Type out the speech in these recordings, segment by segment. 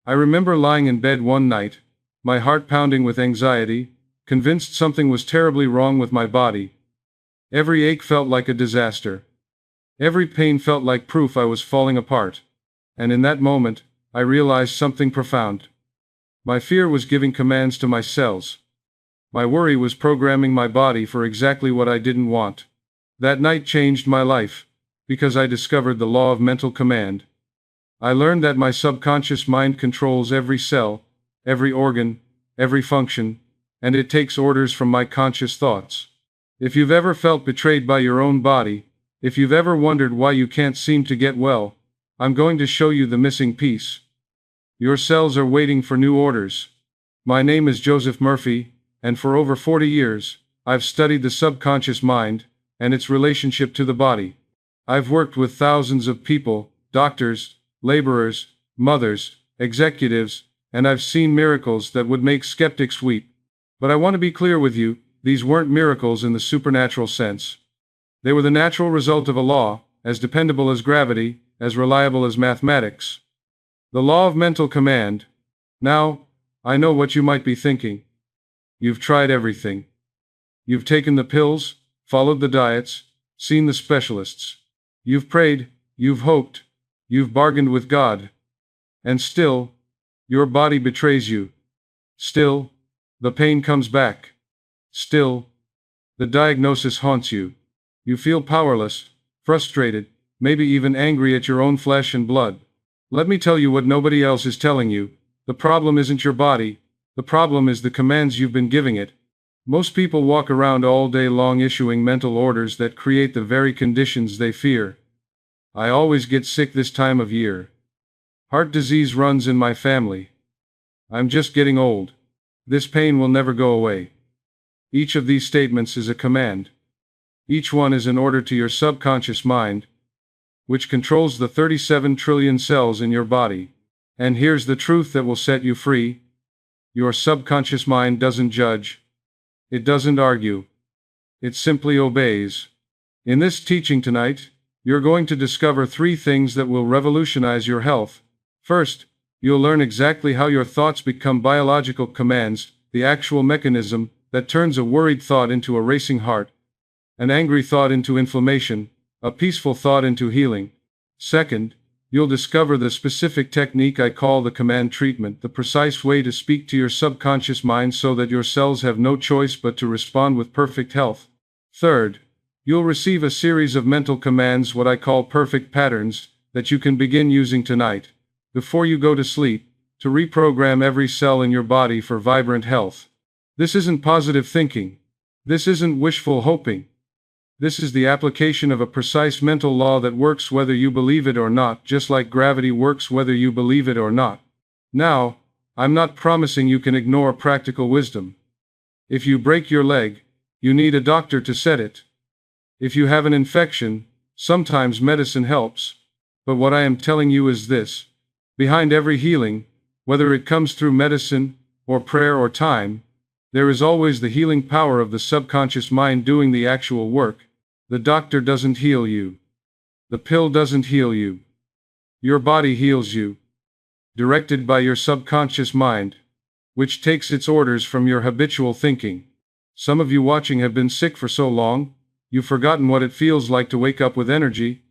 I remember lying in bed one night, my heart pounding with anxiety, convinced something was terribly wrong with my body. Every ache felt like a disaster. Every pain felt like proof I was falling apart. And in that moment, I realized something profound. My fear was giving commands to my cells. My worry was programming my body for exactly what I didn't want. That night changed my life, because I discovered the law of mental command. I learned that my subconscious mind controls every cell, every organ, every function, and it takes orders from my conscious thoughts. If you've ever felt betrayed by your own body, if you've ever wondered why you can't seem to get well, I'm going to show you the missing piece. Your cells are waiting for new orders. My name is Joseph Murphy, and for over 40 years, I've studied the subconscious mind and its relationship to the body. I've worked with thousands of people, doctors, laborers, mothers, executives, and I've seen miracles that would make skeptics weep. But I want to be clear with you, these weren't miracles in the supernatural sense. They were the natural result of a law, as dependable as gravity, as reliable as mathematics. The law of mental command. Now, I know what you might be thinking. You've tried everything. You've taken the pills, followed the diets, seen the specialists. You've prayed, you've hoped, you've bargained with God. And still, your body betrays you. Still, the pain comes back. Still, the diagnosis haunts you. You feel powerless, frustrated, maybe even angry at your own flesh and blood. Let me tell you what nobody else is telling you. The problem isn't your body. The problem is the commands you've been giving it. Most people walk around all day long issuing mental orders that create the very conditions they fear. I always get sick this time of year. Heart disease runs in my family. I'm just getting old. This pain will never go away. Each of these statements is a command. Each one is an order to your subconscious mind, which controls the 37 trillion cells in your body. And here's the truth that will set you free. Your subconscious mind doesn't judge. It doesn't argue. It simply obeys. In this teaching tonight, you're going to discover 3 things that will revolutionize your health. First, you'll learn exactly how your thoughts become biological commands, the actual mechanism that turns a worried thought into a racing heart, an angry thought into inflammation, a peaceful thought into healing. Second, you'll discover the specific technique I call the command treatment, the precise way to speak to your subconscious mind so that your cells have no choice but to respond with perfect health. Third, you'll receive a series of mental commands, what I call perfect patterns, that you can begin using tonight, before you go to sleep, to reprogram every cell in your body for vibrant health. This isn't positive thinking. This isn't wishful hoping. This is the application of a precise mental law that works whether you believe it or not, just like gravity works whether you believe it or not. Now, I'm not promising you can ignore practical wisdom. If you break your leg, you need a doctor to set it. If you have an infection, sometimes medicine helps. But what I am telling you is this. Behind every healing, whether it comes through medicine, or prayer or time, there is always the healing power of the subconscious mind doing the actual work. The doctor doesn't heal you. The pill doesn't heal you. Your body heals you. Directed by your subconscious mind, which takes its orders from your habitual thinking. Some of you watching have been sick for so long, you've forgotten what it feels like to wake up with energy.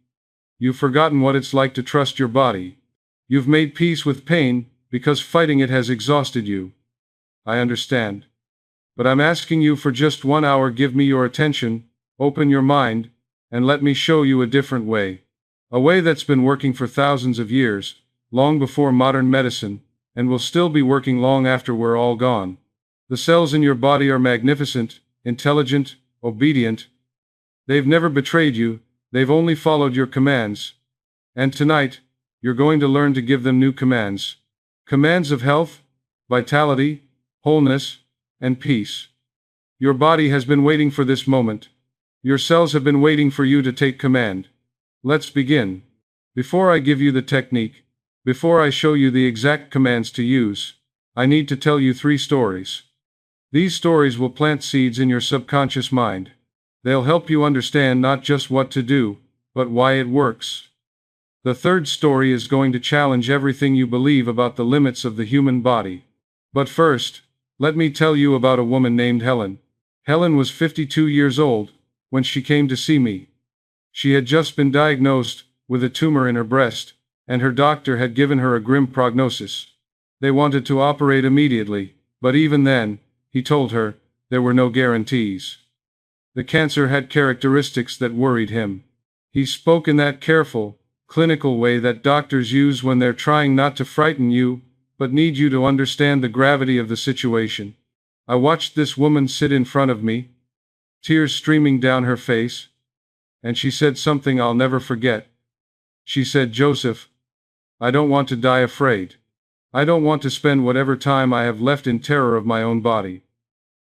You've forgotten what it's like to trust your body. You've made peace with pain, because fighting it has exhausted you. I understand. But I'm asking you for just 1 hour, give me your attention, open your mind, and let me show you a different way. A way that's been working for thousands of years, long before modern medicine, and will still be working long after we're all gone. The cells in your body are magnificent, intelligent, obedient. They've never betrayed you, they've only followed your commands. And tonight, you're going to learn to give them new commands. Commands of health, vitality, wholeness, and peace. Your body has been waiting for this moment. Your cells have been waiting for you to take command. Let's begin. Before I give you the technique, before I show you the exact commands to use, I need to tell you 3 stories. These stories will plant seeds in your subconscious mind. They'll help you understand not just what to do, but why it works. The third story is going to challenge everything you believe about the limits of the human body. But first, let me tell you about a woman named Helen. Helen was 52 years old when she came to see me. She had just been diagnosed with a tumor in her breast, and her doctor had given her a grim prognosis. They wanted to operate immediately, but even then, he told her, there were no guarantees. The cancer had characteristics that worried him. He spoke in that careful, clinical way that doctors use when they're trying not to frighten you, but need you to understand the gravity of the situation. I watched this woman sit in front of me, tears streaming down her face, and she said something I'll never forget. She said, "Joseph, I don't want to die afraid. I don't want to spend whatever time I have left in terror of my own body.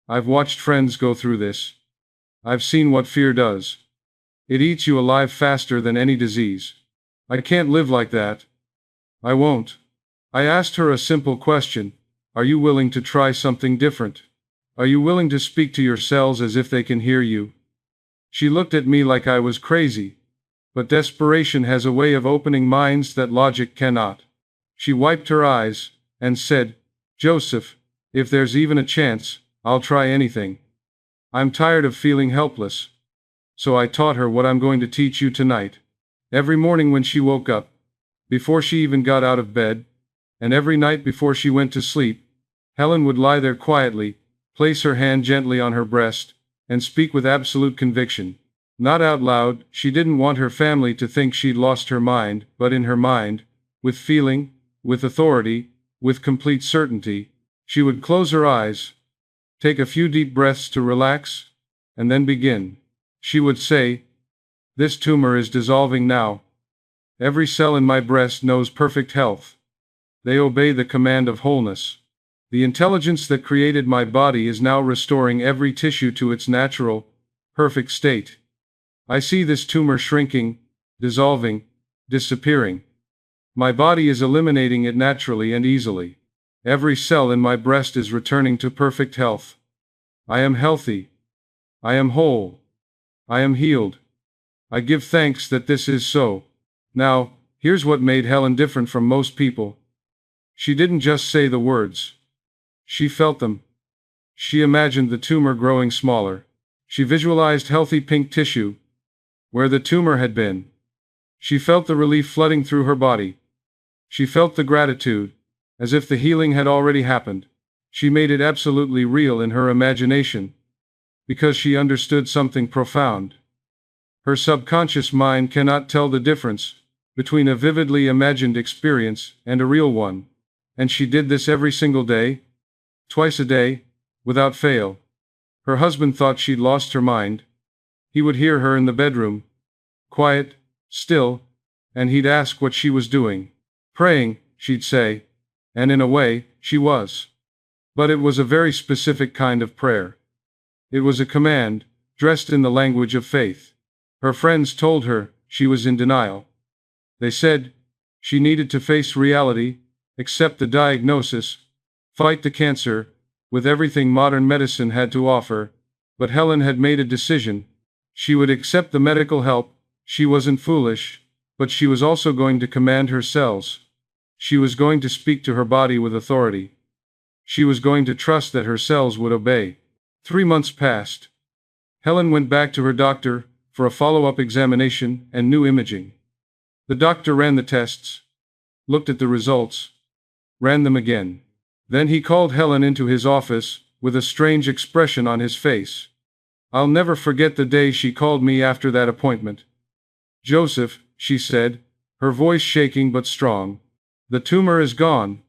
I've watched friends go through this. I've seen what fear does. It eats you alive faster than any disease. I can't live like that. I won't." I asked her a simple question. Are you willing to try something different? Are you willing to speak to your cells as if they can hear you? She looked at me like I was crazy. But desperation has a way of opening minds that logic cannot. She wiped her eyes and said, "Joseph, if there's even a chance, I'll try anything. I'm tired of feeling helpless." So I taught her what I'm going to teach you tonight. Every morning when she woke up, before she even got out of bed, and every night before she went to sleep, Helen would lie there quietly, place her hand gently on her breast, and speak with absolute conviction. Not out loud. She didn't want her family to think she'd lost her mind, but in her mind, with feeling, with authority, with complete certainty, she would close her eyes, take a few deep breaths to relax, and then begin. She would say, "This tumor is dissolving now. Every cell in my breast knows perfect health. They obey the command of wholeness. The intelligence that created my body is now restoring every tissue to its natural, perfect state. I see this tumor shrinking, dissolving, disappearing. My body is eliminating it naturally and easily. Every cell in my breast is returning to perfect health. I am healthy. I am whole. I am healed. I give thanks that this is so." Now, here's what made Helen different from most people. She didn't just say the words. She felt them. She imagined the tumor growing smaller. She visualized healthy pink tissue where the tumor had been. She felt the relief flooding through her body. She felt the gratitude, as if the healing had already happened. She made it absolutely real in her imagination, because she understood something profound. Her subconscious mind cannot tell the difference between a vividly imagined experience and a real one. And she did this every single day, twice a day, without fail. Her husband thought she'd lost her mind. He would hear her in the bedroom, quiet, still, and he'd ask what she was doing. "Praying," she'd say, and in a way, she was. But it was a very specific kind of prayer. It was a command, dressed in the language of faith. Her friends told her she was in denial. They said she needed to face reality, accept the diagnosis, fight the cancer, with everything modern medicine had to offer. But Helen had made a decision. She would accept the medical help. She wasn't foolish, but she was also going to command her cells. She was going to speak to her body with authority. She was going to trust that her cells would obey. 3 months passed. Helen went back to her doctor for a follow-up examination and new imaging. The doctor ran the tests, looked at the results, ran them again. Then he called Helen into his office with a strange expression on his face. I'll never forget the day she called me after that appointment. "Joseph," she said, her voice shaking but strong, "the tumor is gone.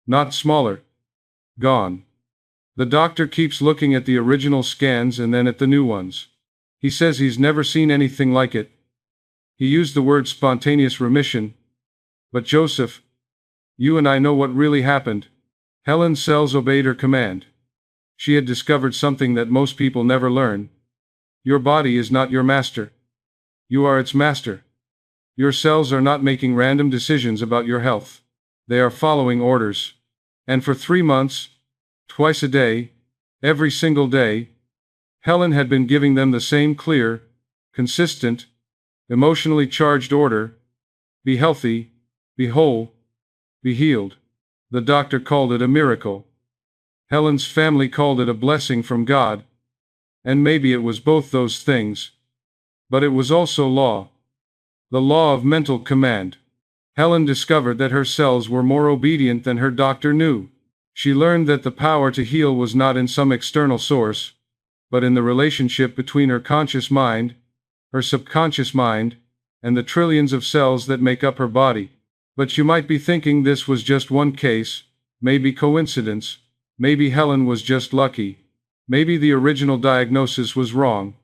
Not smaller. Gone. The doctor keeps looking at the original scans and then at the new ones. He says he's never seen anything like it. He used the word spontaneous remission. But Joseph, you and I know what really happened." Helen's cells obeyed her command. She had discovered something that most people never learn. Your body is not your master. You are its master. Your cells are not making random decisions about your health. They are following orders. And for 3 months, twice a day, every single day, Helen had been giving them the same clear, consistent, emotionally charged order, be healthy, be whole, be healed. The doctor called it a miracle. Helen's family called it a blessing from God. And maybe it was both those things. But it was also law. The law of mental command. Helen discovered that her cells were more obedient than her doctor knew. She learned that the power to heal was not in some external source, but in the relationship between her conscious mind, her subconscious mind, and the trillions of cells that make up her body. But you might be thinking this was just one case, maybe coincidence, maybe Helen was just lucky, maybe the original diagnosis was wrong,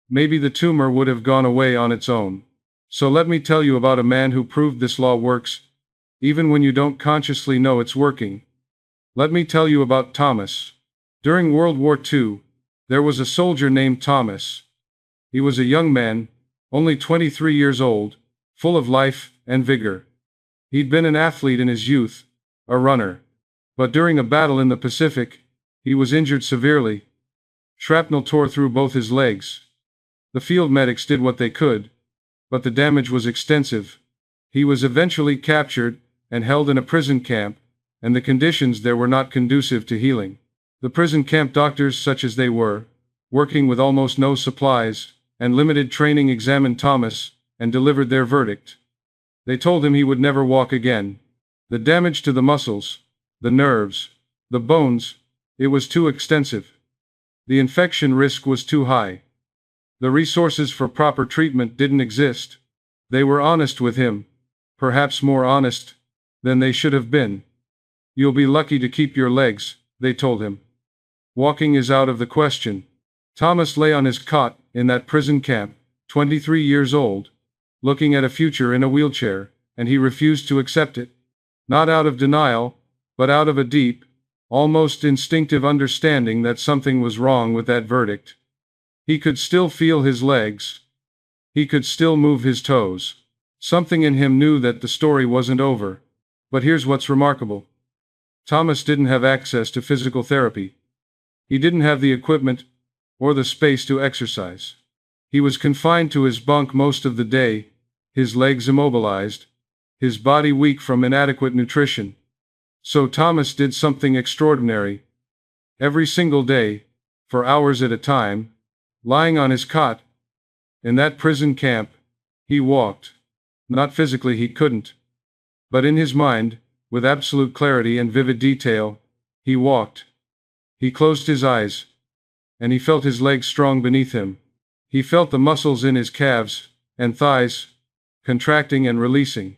maybe the tumor would have gone away on its own. So let me tell you about a man who proved this law works, even when you don't consciously know it's working. Let me tell you about Thomas. During World War II, there was a soldier named Thomas. He was a young man, only 23 years old, full of life and vigor. He'd been an athlete in his youth, a runner. But during a battle in the Pacific, he was injured severely. Shrapnel tore through both his legs. The field medics did what they could, but the damage was extensive. He was eventually captured and held in a prison camp, and the conditions there were not conducive to healing. The prison camp doctors, such as they were, working with almost no supplies and limited training, examined Thomas and delivered their verdict. They told him he would never walk again. The damage to the muscles, the nerves, the bones, it was too extensive. The infection risk was too high. The resources for proper treatment didn't exist. They were honest with him, perhaps more honest than they should have been. You'll be lucky to keep your legs, they told him. Walking is out of the question. Thomas lay on his cot in that prison camp, 23 years old, looking at a future in a wheelchair, and he refused to accept it. Not out of denial, but out of a deep, almost instinctive understanding that something was wrong with that verdict. He could still feel his legs. He could still move his toes. Something in him knew that the story wasn't over. But here's what's remarkable. Thomas didn't have access to physical therapy. He didn't have the equipment or the space to exercise. He was confined to his bunk most of the day, his legs immobilized, his body weak from inadequate nutrition. So Thomas did something extraordinary. Every single day, for hours at a time, lying on his cot, in that prison camp, he walked. Not physically, he couldn't. But in his mind, with absolute clarity and vivid detail, he walked. He closed his eyes, and he felt his legs strong beneath him. He felt the muscles in his calves and thighs contracting and releasing.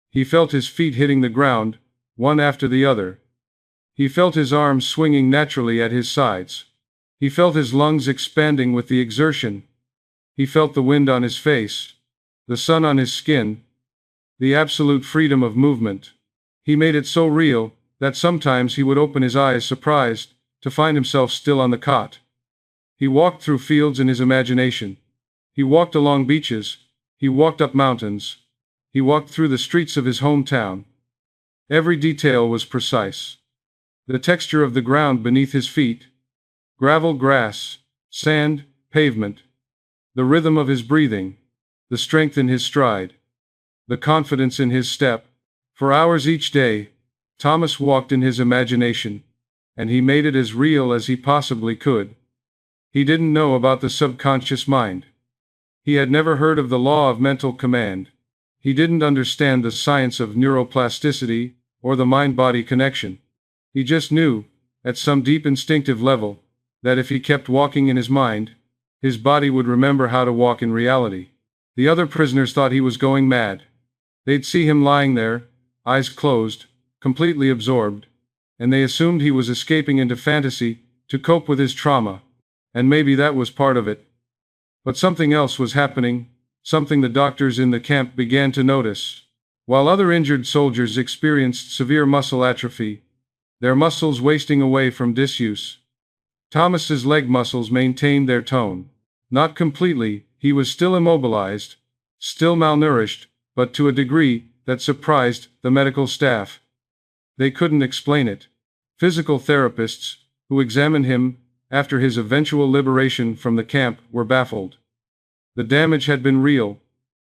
He felt his feet hitting the ground, one after the other. He felt his arms swinging naturally at his sides. He felt his lungs expanding with the exertion. He felt the wind on his face, the sun on his skin, the absolute freedom of movement. He made it so real that sometimes he would open his eyes surprised to find himself still on the cot. He walked through fields in his imagination. He walked along beaches. He walked up mountains. He walked through the streets of his hometown. Every detail was precise. The texture of the ground beneath his feet, gravel, grass, sand, pavement, the rhythm of his breathing, the strength in his stride, the confidence in his step. For hours each day, Thomas walked in his imagination, and he made it as real as he possibly could. He didn't know about the subconscious mind. He had never heard of the law of mental command. He didn't understand the science of neuroplasticity or the mind-body connection. He just knew, at some deep instinctive level, that if he kept walking in his mind, his body would remember how to walk in reality. The other prisoners thought he was going mad. They'd see him lying there, eyes closed, completely absorbed, and they assumed he was escaping into fantasy to cope with his trauma. And maybe that was part of it. But something else was happening, something the doctors in the camp began to notice. While other injured soldiers experienced severe muscle atrophy, their muscles wasting away from disuse, Thomas's leg muscles maintained their tone. Not completely, he was still immobilized, still malnourished, but to a degree that surprised the medical staff. They couldn't explain it. Physical therapists, who examined him after his eventual liberation from the camp, were baffled. The damage had been real.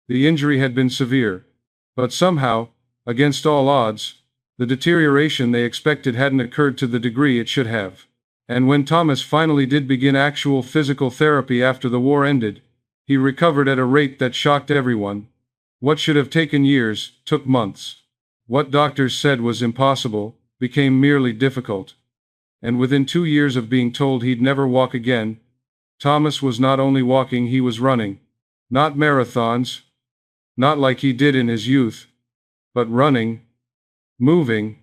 The injury had been severe. But somehow, against all odds, the deterioration they expected hadn't occurred to the degree it should have. And when Thomas finally did begin actual physical therapy after the war ended, he recovered at a rate that shocked everyone. What should have taken years, took months. What doctors said was impossible, became merely difficult. And within 2 years of being told he'd never walk again, Thomas was not only walking, he was running. Not marathons, not like he did in his youth, but running, moving,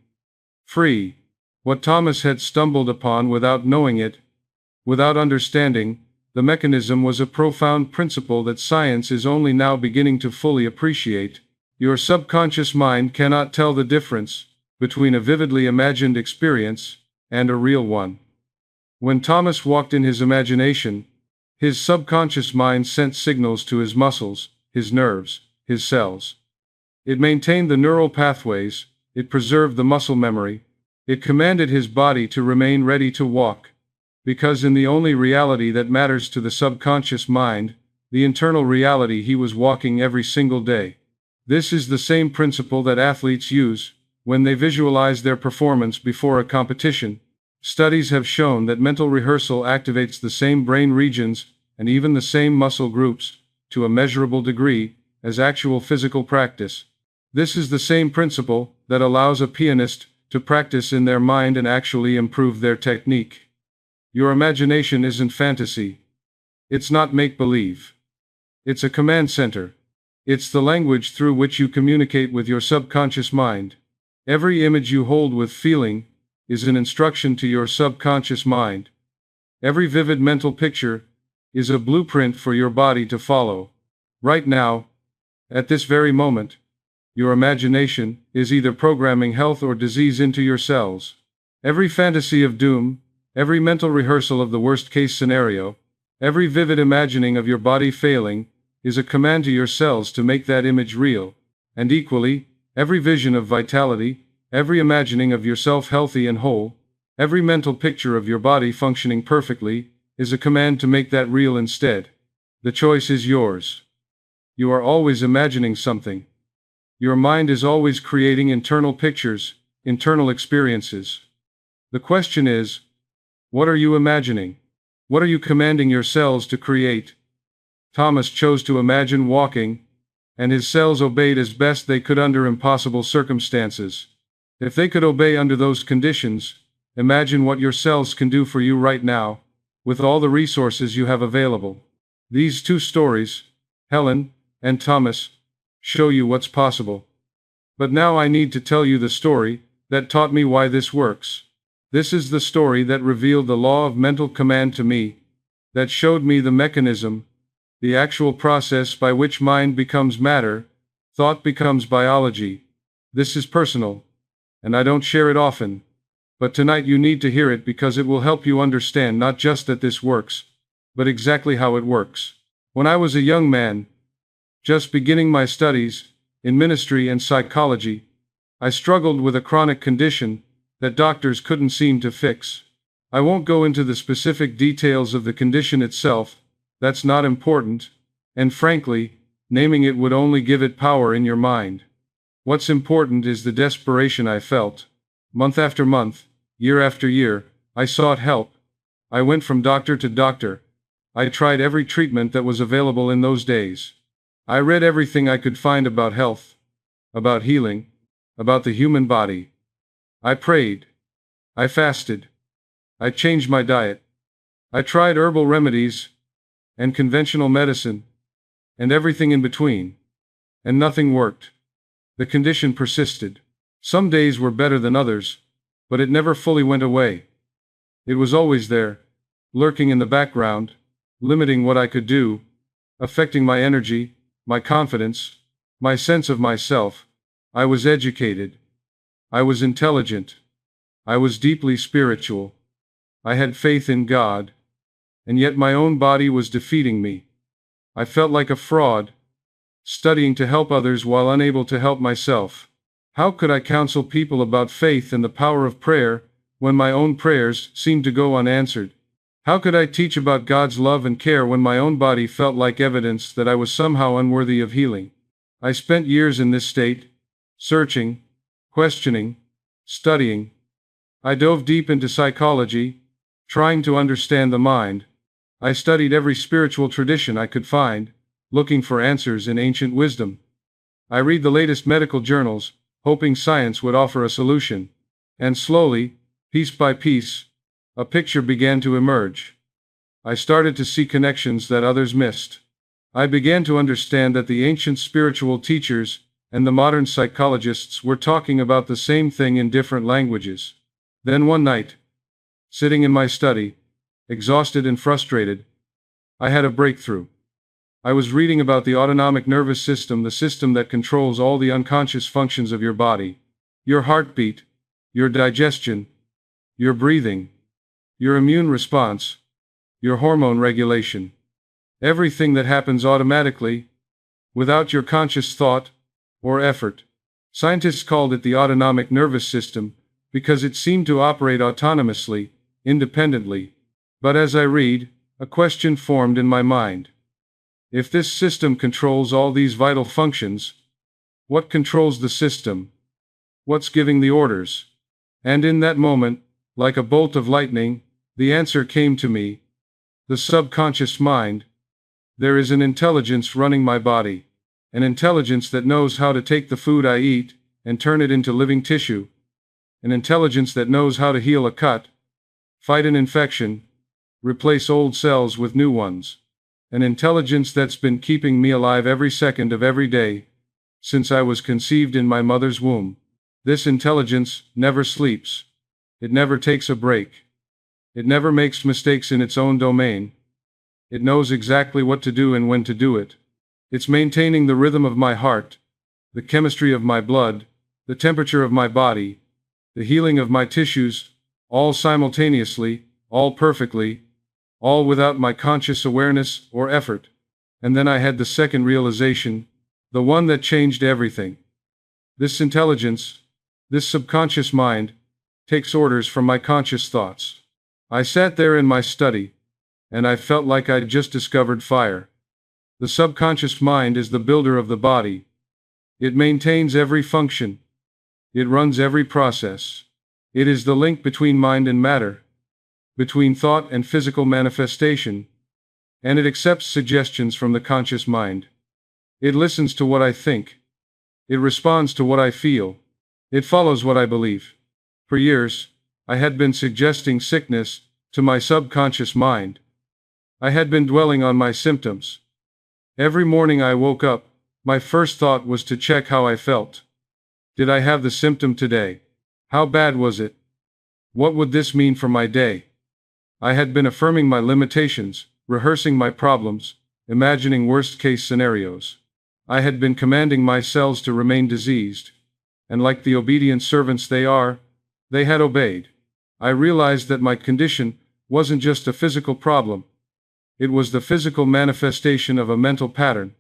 free. What Thomas had stumbled upon without knowing it, without understanding the mechanism, was a profound principle that science is only now beginning to fully appreciate. Your subconscious mind cannot tell the difference between a vividly imagined experience and a real one. When Thomas walked in his imagination, his subconscious mind sent signals to his muscles, his nerves, his cells. It maintained the neural pathways, it preserved the muscle memory, it commanded his body to remain ready to walk. Because in the only reality that matters to the subconscious mind, the internal reality, he was walking every single day. This is the same principle that athletes use when they visualize their performance before a competition. Studies have shown that mental rehearsal activates the same brain regions and even the same muscle groups, to a measurable degree, as actual physical practice. This is the same principle that allows a pianist to practice in their mind and actually improve their technique. Your imagination isn't fantasy. It's not make-believe. It's a command center. It's the language through which you communicate with your subconscious mind. Every image you hold with feeling is an instruction to your subconscious mind. Every vivid mental picture is a blueprint for your body to follow. Right now, at this very moment, your imagination is either programming health or disease into your cells. Every fantasy of doom, every mental rehearsal of the worst-case scenario, every vivid imagining of your body failing, is a command to your cells to make that image real. And equally, every vision of vitality, every imagining of yourself healthy and whole, every mental picture of your body functioning perfectly, is a command to make that real instead. The choice is yours. You are always imagining something. Your mind is always creating internal pictures, internal experiences. The question is, what are you imagining? What are you commanding your cells to create? Thomas chose to imagine walking, and his cells obeyed as best they could under impossible circumstances. If they could obey under those conditions, imagine what your cells can do for you right now, with all the resources you have available. These two stories, Helen and Thomas, show you what's possible. But now I need to tell you the story that taught me why this works. This is the story that revealed the law of mental command to me, that showed me the mechanism, the actual process by which mind becomes matter, thought becomes biology. This is personal, and I don't share it often. But tonight you need to hear it because it will help you understand not just that this works, but exactly how it works. When I was a young man, just beginning my studies in ministry and psychology, I struggled with a chronic condition that doctors couldn't seem to fix. I won't go into the specific details of the condition itself, that's not important, and frankly, naming it would only give it power in your mind. What's important is the desperation I felt. Month after month, year after year, I sought help. I went from doctor to doctor. I tried every treatment that was available in those days. I read everything I could find about health, about healing, about the human body. I prayed. I fasted. I changed my diet. I tried herbal remedies and conventional medicine and everything in between. And nothing worked. The condition persisted. Some days were better than others, but it never fully went away. It was always there, lurking in the background, limiting what I could do, affecting my energy, my confidence, my sense of myself. I was educated. I was intelligent. I was deeply spiritual. I had faith in God. And yet my own body was defeating me. I felt like a fraud, studying to help others while unable to help myself. How could I counsel people about faith and the power of prayer when my own prayers seemed to go unanswered? How could I teach about God's love and care when my own body felt like evidence that I was somehow unworthy of healing? I spent years in this state, searching, questioning, studying. I dove deep into psychology, trying to understand the mind. I studied every spiritual tradition I could find, looking for answers in ancient wisdom. I read the latest medical journals, hoping science would offer a solution. And slowly, piece by piece, a picture began to emerge. I started to see connections that others missed. I began to understand that the ancient spiritual teachers and the modern psychologists were talking about the same thing in different languages. Then one night, sitting in my study, exhausted and frustrated, I had a breakthrough. I was reading about the autonomic nervous system, the system that controls all the unconscious functions of your body. Your heartbeat, your digestion, your breathing, your immune response, your hormone regulation. Everything that happens automatically, without your conscious thought or effort. Scientists called it the autonomic nervous system because it seemed to operate autonomously, independently. But as I read, a question formed in my mind. If this system controls all these vital functions, what controls the system? What's giving the orders? And in that moment, like a bolt of lightning, the answer came to me. The subconscious mind. There is an intelligence running my body. An intelligence that knows how to take the food I eat and turn it into living tissue. An intelligence that knows how to heal a cut, fight an infection, replace old cells with new ones. An intelligence that's been keeping me alive every second of every day, since I was conceived in my mother's womb. This intelligence never sleeps. It never takes a break. It never makes mistakes in its own domain. It knows exactly what to do and when to do it. It's maintaining the rhythm of my heart, the chemistry of my blood, the temperature of my body, the healing of my tissues, all simultaneously, all perfectly, all without my conscious awareness or effort. And then I had the second realization, the one that changed everything. This intelligence, this subconscious mind, takes orders from my conscious thoughts. I sat there in my study, and I felt like I'd just discovered fire. The subconscious mind is the builder of the body. It maintains every function. It runs every process. It is the link between mind and matter, between thought and physical manifestation, and it accepts suggestions from the conscious mind. It listens to what I think. It responds to what I feel. It follows what I believe. For years, I had been suggesting sickness to my subconscious mind. I had been dwelling on my symptoms. Every morning I woke up, my first thought was to check how I felt. Did I have the symptom today? How bad was it? What would this mean for my day? I had been affirming my limitations, rehearsing my problems, imagining worst-case scenarios. I had been commanding my cells to remain diseased, and like the obedient servants they are, they had obeyed. I realized that my condition wasn't just a physical problem. It was the physical manifestation of a mental pattern.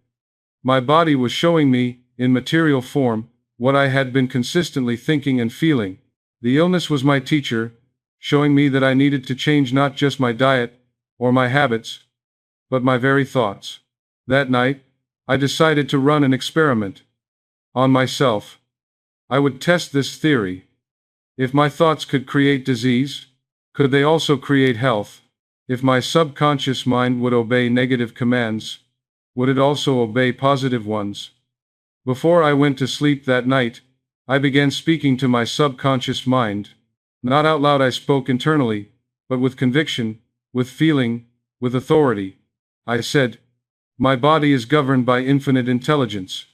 My body was showing me, in material form, what I had been consistently thinking and feeling. The illness was my teacher, showing me that I needed to change not just my diet or my habits, but my very thoughts. That night, I decided to run an experiment on myself. I would test this theory. If my thoughts could create disease, could they also create health? If my subconscious mind would obey negative commands, would it also obey positive ones? Before I went to sleep that night, I began speaking to my subconscious mind. Not out loud, I spoke internally, but with conviction, with feeling, with authority. I said, "My body is governed by infinite intelligence.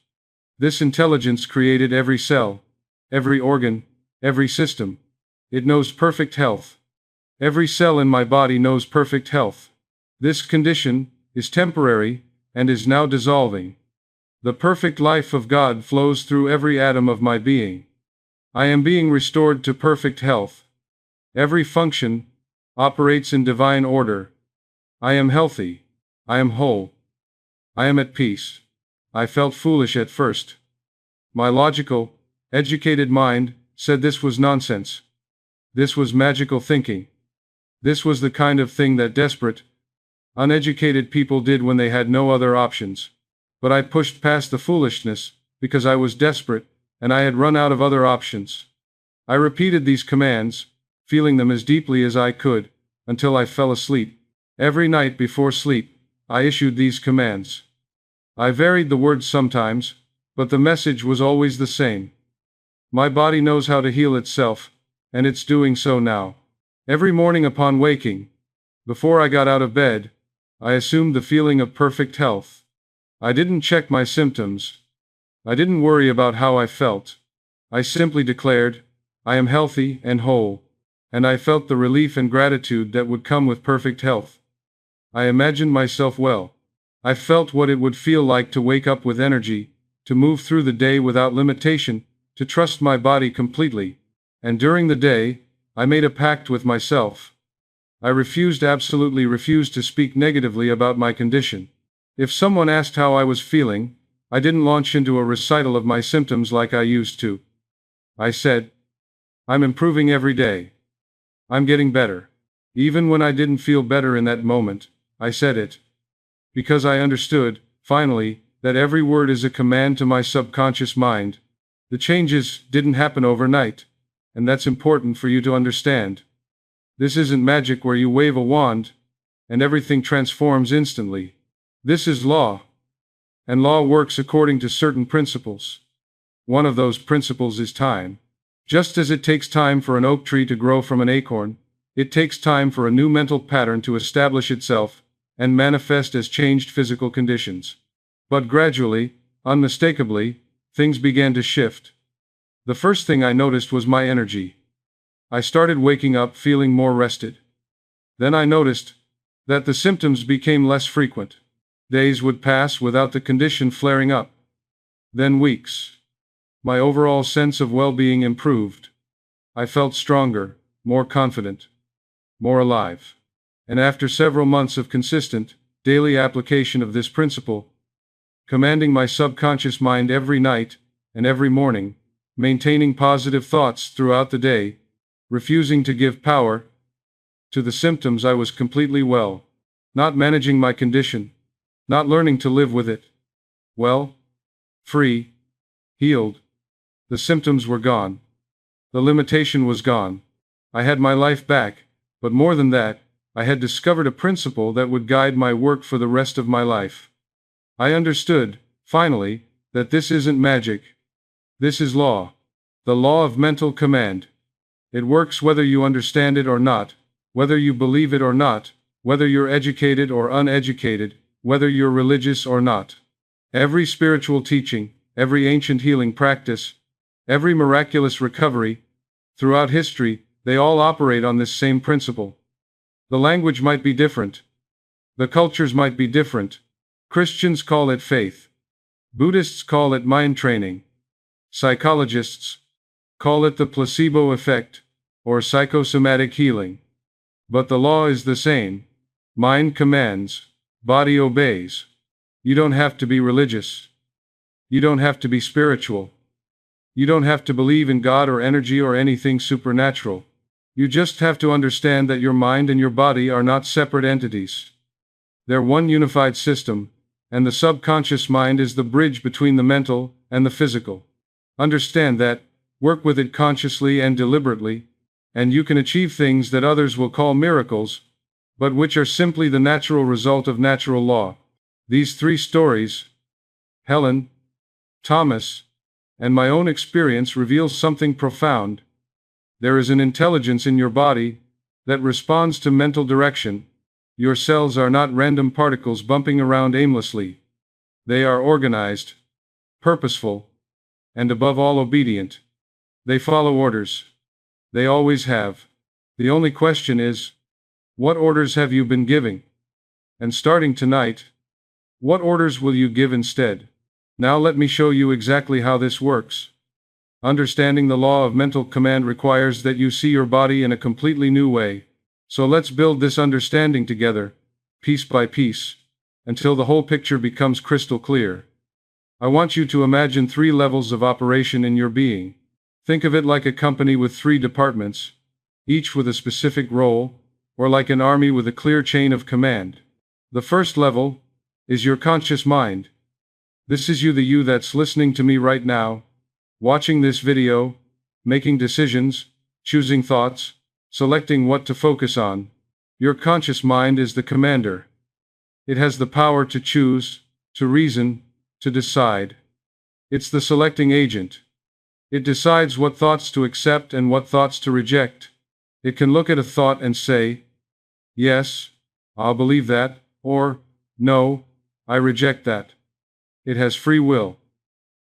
This intelligence created every cell, every organ, every system. It knows perfect health. Every cell in my body knows perfect health. This condition is temporary and is now dissolving. The perfect life of God flows through every atom of my being. I am being restored to perfect health. Every function operates in divine order. I am healthy. I am whole. I am at peace." I felt foolish at first. My logical, educated mind said this was nonsense. This was magical thinking. This was the kind of thing that desperate, uneducated people did when they had no other options. But I pushed past the foolishness, because I was desperate, and I had run out of other options. I repeated these commands, feeling them as deeply as I could, until I fell asleep. Every night before sleep, I issued these commands. I varied the words sometimes, but the message was always the same. My body knows how to heal itself, and it's doing so now. Every morning upon waking, before I got out of bed, I assumed the feeling of perfect health. I didn't check my symptoms. I didn't worry about how I felt. I simply declared, I am healthy and whole, and I felt the relief and gratitude that would come with perfect health. I imagined myself well. I felt what it would feel like to wake up with energy, to move through the day without limitation, to trust my body completely. And during the day, I made a pact with myself. I absolutely refused to speak negatively about my condition. If someone asked how I was feeling, I didn't launch into a recital of my symptoms like I used to. I said, I'm improving every day. I'm getting better. Even when I didn't feel better in that moment, I said it. Because I understood, finally, that every word is a command to my subconscious mind. The changes didn't happen overnight, and that's important for you to understand. This isn't magic where you wave a wand, and everything transforms instantly. This is law. And law works according to certain principles. One of those principles is time. Just as it takes time for an oak tree to grow from an acorn, it takes time for a new mental pattern to establish itself and manifest as changed physical conditions. But gradually, unmistakably, things began to shift. The first thing I noticed was my energy. I started waking up feeling more rested. Then I noticed that the symptoms became less frequent. Days would pass without the condition flaring up. Then weeks. My overall sense of well-being improved. I felt stronger, more confident, more alive. And after several months of consistent, daily application of this principle, commanding my subconscious mind every night and every morning, maintaining positive thoughts throughout the day, refusing to give power to the symptoms, I was completely well. Not managing my condition, not learning to live with it. Well, free, healed. The symptoms were gone. The limitation was gone. I had my life back, but more than that, I had discovered a principle that would guide my work for the rest of my life. I understood, finally, that this isn't magic. This is law. The law of mental command. It works whether you understand it or not, whether you believe it or not, whether you're educated or uneducated, whether you're religious or not. Every spiritual teaching, every ancient healing practice, every miraculous recovery, throughout history, they all operate on this same principle. The language might be different. The cultures might be different. Christians call it faith. Buddhists call it mind training. Psychologists call it the placebo effect, or psychosomatic healing. But the law is the same. Mind commands, body obeys. You don't have to be religious. You don't have to be spiritual. You don't have to believe in God or energy or anything supernatural. You just have to understand that your mind and your body are not separate entities. They're one unified system, and the subconscious mind is the bridge between the mental and the physical. Understand that, work with it consciously and deliberately, and you can achieve things that others will call miracles, but which are simply the natural result of natural law. These three stories, Helen, Thomas, and my own experience, reveal something profound. There is an intelligence in your body that responds to mental direction. Your cells are not random particles bumping around aimlessly. They are organized, purposeful, and above all obedient. They follow orders. They always have. The only question is, what orders have you been giving? And starting tonight, what orders will you give instead? Now let me show you exactly how this works. Understanding the law of mental command requires that you see your body in a completely new way. So let's build this understanding together, piece by piece, until the whole picture becomes crystal clear. I want you to imagine 3 levels of operation in your being. Think of it like a company with 3 departments, each with a specific role, or like an army with a clear chain of command. The first level is your conscious mind. This is you, the you that's listening to me right now, watching this video, making decisions, choosing thoughts, selecting what to focus on. Your conscious mind is the commander. It has the power to choose, to reason, to decide. It's the selecting agent. It decides what thoughts to accept and what thoughts to reject. It can look at a thought and say, "Yes, I'll believe that," or "No, I reject that." It has free will.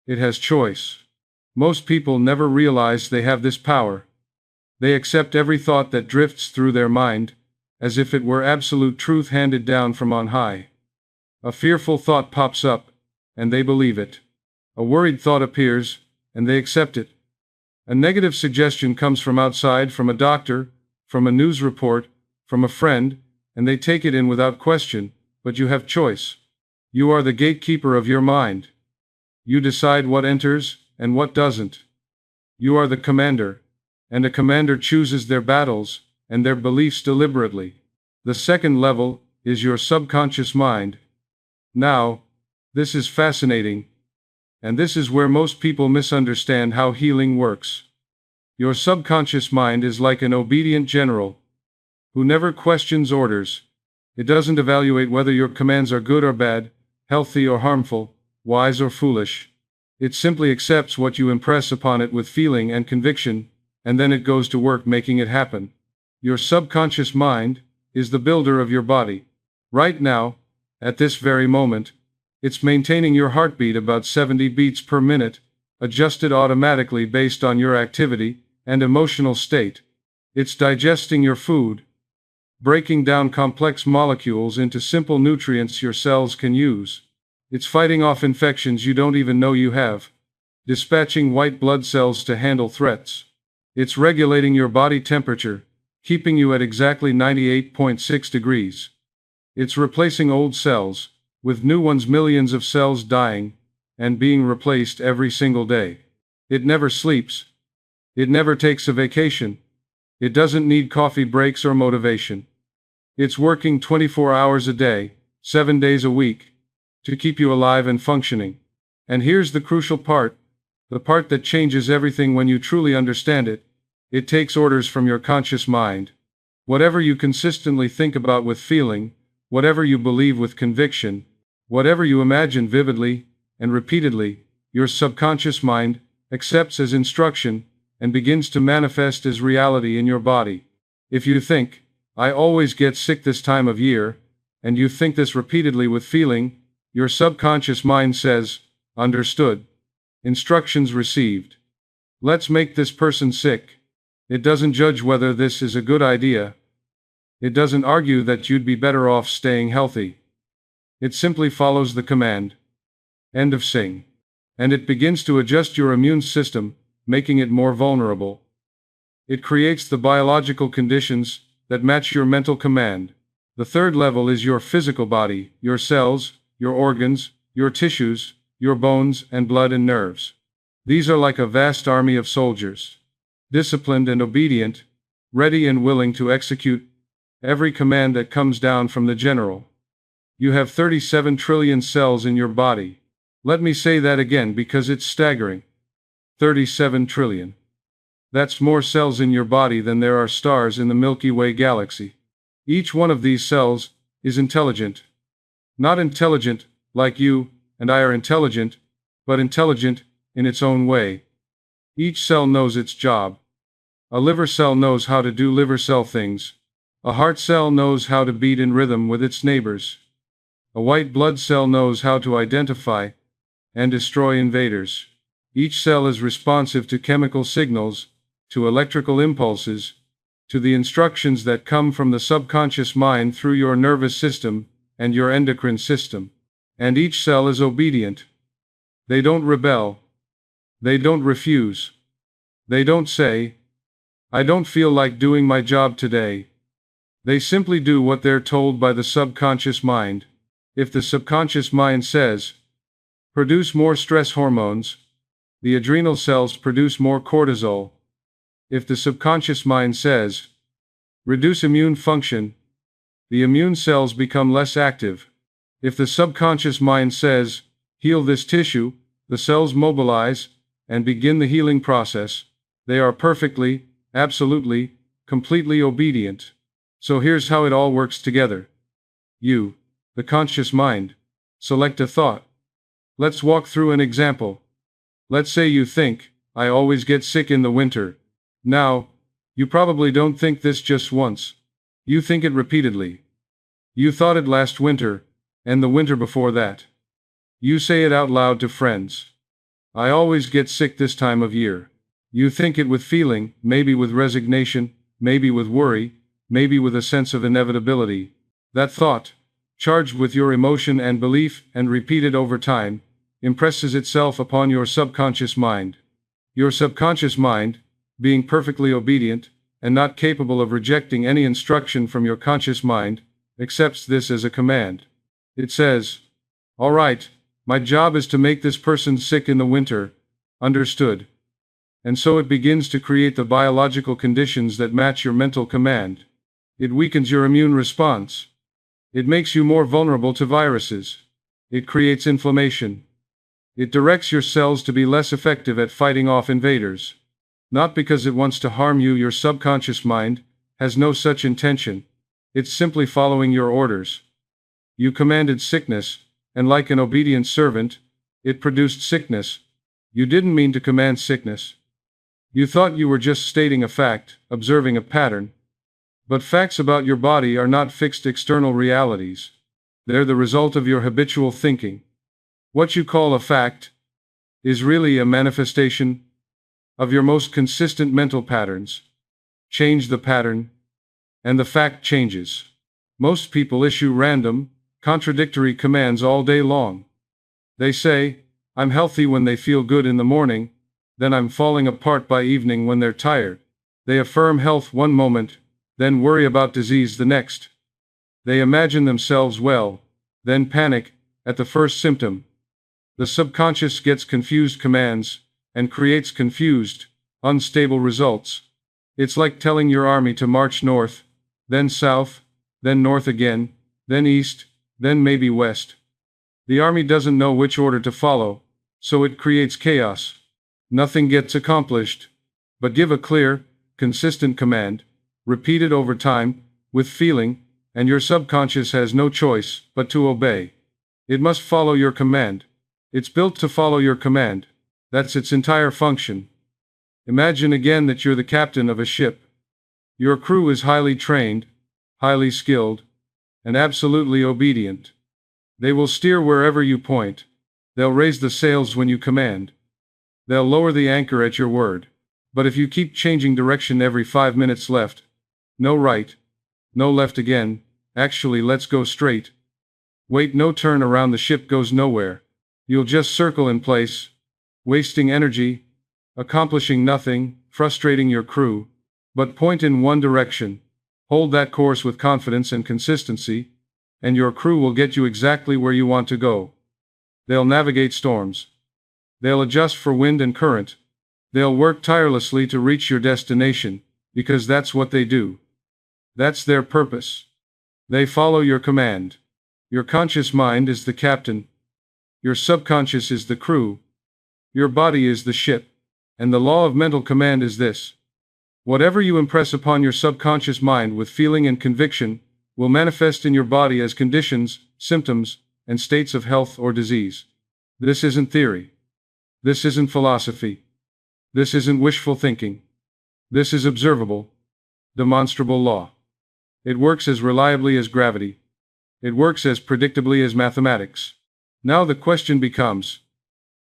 It has choice. Most people never realize they have this power. They accept every thought that drifts through their mind, as if it were absolute truth handed down from on high. A fearful thought pops up, and they believe it. A worried thought appears, and they accept it. A negative suggestion comes from outside, from a doctor, from a news report, from a friend, and they take it in without question, but you have choice. You are the gatekeeper of your mind. You decide what enters, and what doesn't. You are the commander, and a commander chooses their battles, and their beliefs deliberately. The second level is your subconscious mind. Now, this is fascinating. And this is where most people misunderstand how healing works. Your subconscious mind is like an obedient general who never questions orders. It doesn't evaluate whether your commands are good or bad, healthy or harmful, wise or foolish. It simply accepts what you impress upon it with feeling and conviction, and then it goes to work making it happen. Your subconscious mind is the builder of your body. Right now, at this very moment, it's maintaining your heartbeat about 70 beats per minute, adjusted automatically based on your activity and emotional state. It's digesting your food, breaking down complex molecules into simple nutrients your cells can use. It's fighting off infections you don't even know you have, dispatching white blood cells to handle threats. It's regulating your body temperature, keeping you at exactly 98.6 degrees. It's replacing old cells, with new ones, millions of cells dying and being replaced every single day. It never sleeps. It never takes a vacation. It doesn't need coffee breaks or motivation. It's working 24 hours a day, 7 days a week, to keep you alive and functioning. And here's the crucial part, the part that changes everything when you truly understand it. It takes orders from your conscious mind. Whatever you consistently think about with feeling, whatever you believe with conviction, whatever you imagine vividly and repeatedly, your subconscious mind accepts as instruction and begins to manifest as reality in your body. If you think, "I always get sick this time of year," and you think this repeatedly with feeling, your subconscious mind says, "Understood. Instructions received. Let's make this person sick." It doesn't judge whether this is a good idea. It doesn't argue that you'd be better off staying healthy. It simply follows the command. End of saying. And it begins to adjust your immune system, making it more vulnerable. It creates the biological conditions that match your mental command. The third level is your physical body, your cells, your organs, your tissues, your bones and blood and nerves. These are like a vast army of soldiers, disciplined and obedient, ready and willing to execute every command that comes down from the general. You have 37 trillion cells in your body. Let me say that again because it's staggering. 37 trillion. That's more cells in your body than there are stars in the Milky Way galaxy. Each one of these cells is intelligent. Not intelligent like you and I are intelligent, but intelligent in its own way. Each cell knows its job. A liver cell knows how to do liver cell things. A heart cell knows how to beat in rhythm with its neighbors. A white blood cell knows how to identify and destroy invaders. Each cell is responsive to chemical signals, to electrical impulses, to the instructions that come from the subconscious mind through your nervous system and your endocrine system. And each cell is obedient. They don't rebel. They don't refuse. They don't say, "I don't feel like doing my job today." They simply do what they're told by the subconscious mind. If the subconscious mind says, "Produce more stress hormones," the adrenal cells produce more cortisol. If the subconscious mind says, "Reduce immune function," the immune cells become less active. If the subconscious mind says, Heal this tissue, the cells mobilize, and begin the healing process. They are perfectly, absolutely, completely obedient. So here's how it all works together. You, the conscious mind, select a thought. Let's walk through an example. Let's say you think, I always get sick in the winter. Now, you probably don't think this just once. You think it repeatedly. You thought it last winter, and the winter before that. You say it out loud to friends. I always get sick this time of year. You think it with feeling, maybe with resignation, maybe with worry, maybe with a sense of inevitability. That thought, charged with your emotion and belief and repeated over time, impresses itself upon your subconscious mind. Your subconscious mind, being perfectly obedient, and not capable of rejecting any instruction from your conscious mind, accepts this as a command. It says, all right, my job is to make this person sick in the winter. Understood. And so it begins to create the biological conditions that match your mental command. It weakens your immune response. It makes you more vulnerable to viruses. It creates inflammation. It directs your cells to be less effective at fighting off invaders. Not because it wants to harm you, your subconscious mind has no such intention. It's simply following your orders. You commanded sickness, and like an obedient servant, it produced sickness. You didn't mean to command sickness. You thought you were just stating a fact, observing a pattern. But facts about your body are not fixed external realities. They're the result of your habitual thinking. What you call a fact is really a manifestation of your most consistent mental patterns. Change the pattern, and the fact changes. Most people issue random, contradictory commands all day long. They say, I'm healthy when they feel good in the morning, then I'm falling apart by evening when they're tired. They affirm health one moment, then worry about disease the next. They imagine themselves well, then panic at the first symptom. The subconscious gets confused commands and creates confused, unstable results. It's like telling your army to march north, then south, then north again, then east, then maybe west. The army doesn't know which order to follow, so it creates chaos. Nothing gets accomplished. But give a clear, consistent command, repeated over time, with feeling, and your subconscious has no choice but to obey. It must follow your command. It's built to follow your command. That's its entire function. Imagine again that you're the captain of a ship. Your crew is highly trained, highly skilled, and absolutely obedient. They will steer wherever you point. They'll raise the sails when you command. They'll lower the anchor at your word. But if you keep changing direction every 5 minutes left, no right, no left again, actually let's go straight. Wait, no turn around, the ship goes nowhere. You'll just circle in place, wasting energy, accomplishing nothing, frustrating your crew. But point in one direction. Hold that course with confidence and consistency, and your crew will get you exactly where you want to go. They'll navigate storms. They'll adjust for wind and current. They'll work tirelessly to reach your destination, because that's what they do. That's their purpose. They follow your command. Your conscious mind is the captain. Your subconscious is the crew. Your body is the ship. And the law of mental command is this. Whatever you impress upon your subconscious mind with feeling and conviction will manifest in your body as conditions, symptoms, and states of health or disease. This isn't theory. This isn't philosophy. This isn't wishful thinking. This is observable, demonstrable law. It works as reliably as gravity. It works as predictably as mathematics. Now the question becomes,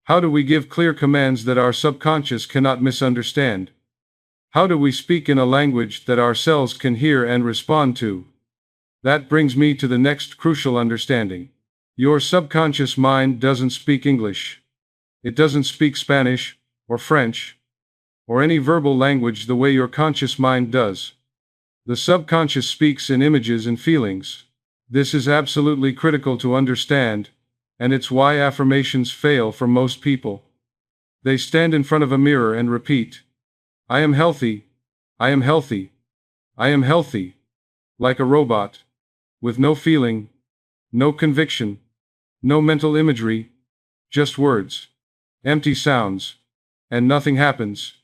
how do we give clear commands that our subconscious cannot misunderstand? How do we speak in a language that our cells can hear and respond to? That brings me to the next crucial understanding. Your subconscious mind doesn't speak English. It doesn't speak Spanish, or French, or any verbal language the way your conscious mind does. The subconscious speaks in images and feelings. This is absolutely critical to understand, and it's why affirmations fail for most people. They stand in front of a mirror and repeat, I am healthy, I am healthy, I am healthy, like a robot, with no feeling, no conviction, no mental imagery, Just words. Empty sounds. And nothing happens.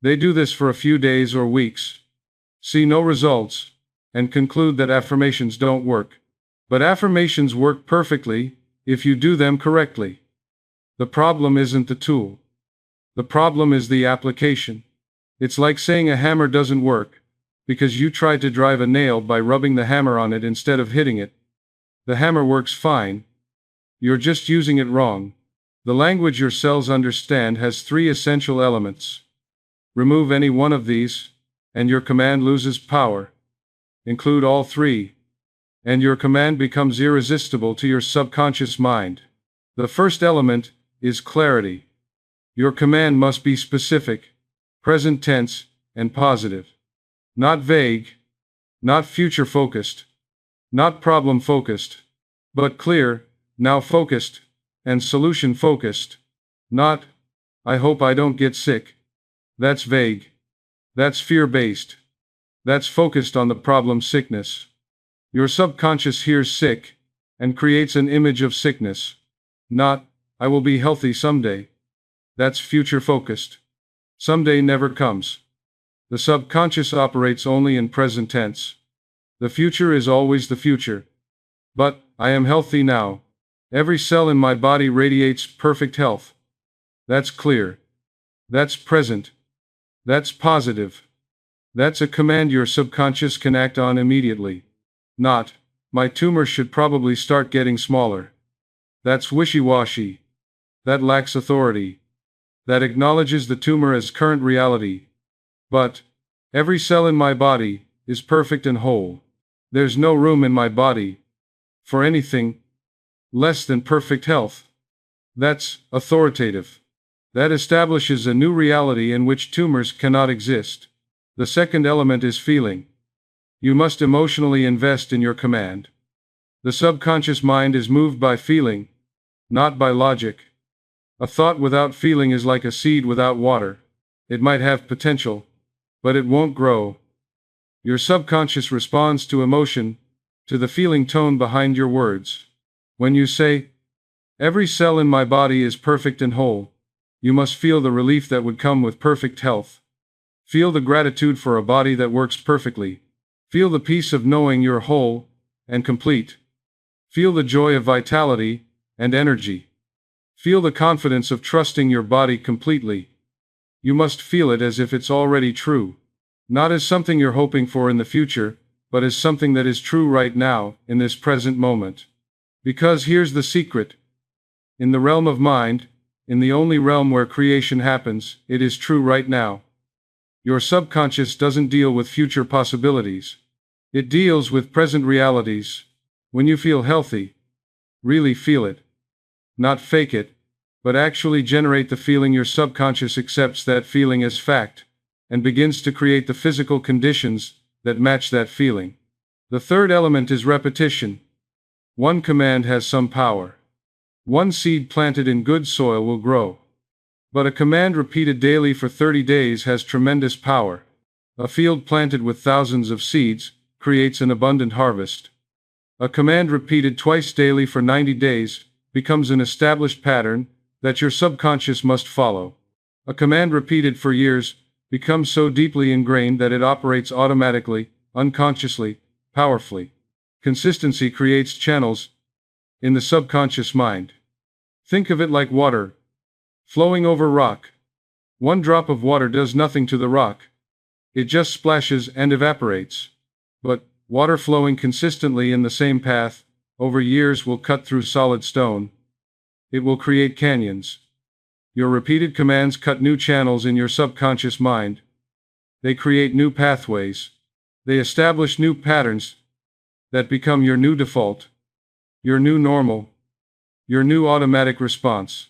They do this for a few days or weeks, see no results, and conclude that affirmations don't work. But affirmations work perfectly if you do them correctly. The problem isn't the tool. The problem is the application. It's like saying a hammer doesn't work because you tried to drive a nail by rubbing the hammer on it instead of hitting it. The hammer works fine. You're just using it wrong. The language your cells understand has three essential elements. Remove any one of these, and your command loses power. Include all three, and your command becomes irresistible to your subconscious mind. The first element is clarity. Your command must be specific, present tense, and positive. Not vague, not future-focused, not problem-focused, but clear, now-focused, and solution-focused. Not, I hope I don't get sick. That's vague. That's fear-based. That's focused on the problem sickness. Your subconscious hears sick and creates an image of sickness. Not, I will be healthy someday. That's future-focused. Someday never comes. The subconscious operates only in present tense. The future is always the future. But, I am healthy now. Every cell in my body radiates perfect health. That's clear. That's present. That's positive. That's a command your subconscious can act on immediately. Not, my tumor should probably start getting smaller. That's wishy-washy. That lacks authority. That acknowledges the tumor as current reality. But, every cell in my body is perfect and whole. There's no room in my body for anything less than perfect health. That's authoritative. That establishes a new reality in which tumors cannot exist. The second element is feeling. You must emotionally invest in your command. The subconscious mind is moved by feeling, not by logic. A thought without feeling is like a seed without water. It might have potential, but it won't grow. Your subconscious responds to emotion, to the feeling tone behind your words. When you say, every cell in my body is perfect and whole, you must feel the relief that would come with perfect health. Feel the gratitude for a body that works perfectly. Feel the peace of knowing you're whole and complete. Feel the joy of vitality and energy. Feel the confidence of trusting your body completely. You must feel it as if it's already true. Not as something you're hoping for in the future, but as something that is true right now, in this present moment. Because here's the secret. In the realm of mind, in the only realm where creation happens, it is true right now. Your subconscious doesn't deal with future possibilities. It deals with present realities. When you feel healthy, really feel it. Not fake it, but actually generate the feeling. Your subconscious accepts that feeling as fact, and begins to create the physical conditions that match that feeling. The third element is repetition. One command has some power. One seed planted in good soil will grow. But a command repeated daily for 30 days has tremendous power. A field planted with thousands of seeds creates an abundant harvest. A command repeated twice daily for 90 days becomes an established pattern that your subconscious must follow. A command repeated for years becomes so deeply ingrained that it operates automatically, unconsciously, powerfully. Consistency creates channels in the subconscious mind. Think of it like water flowing over rock. One drop of water does nothing to the rock. It just splashes and evaporates. But water flowing consistently in the same path over years will cut through solid stone. It will create canyons. Your repeated commands cut new channels in your subconscious mind. They create new pathways. They establish new patterns that become your new default, your new normal, your new automatic response.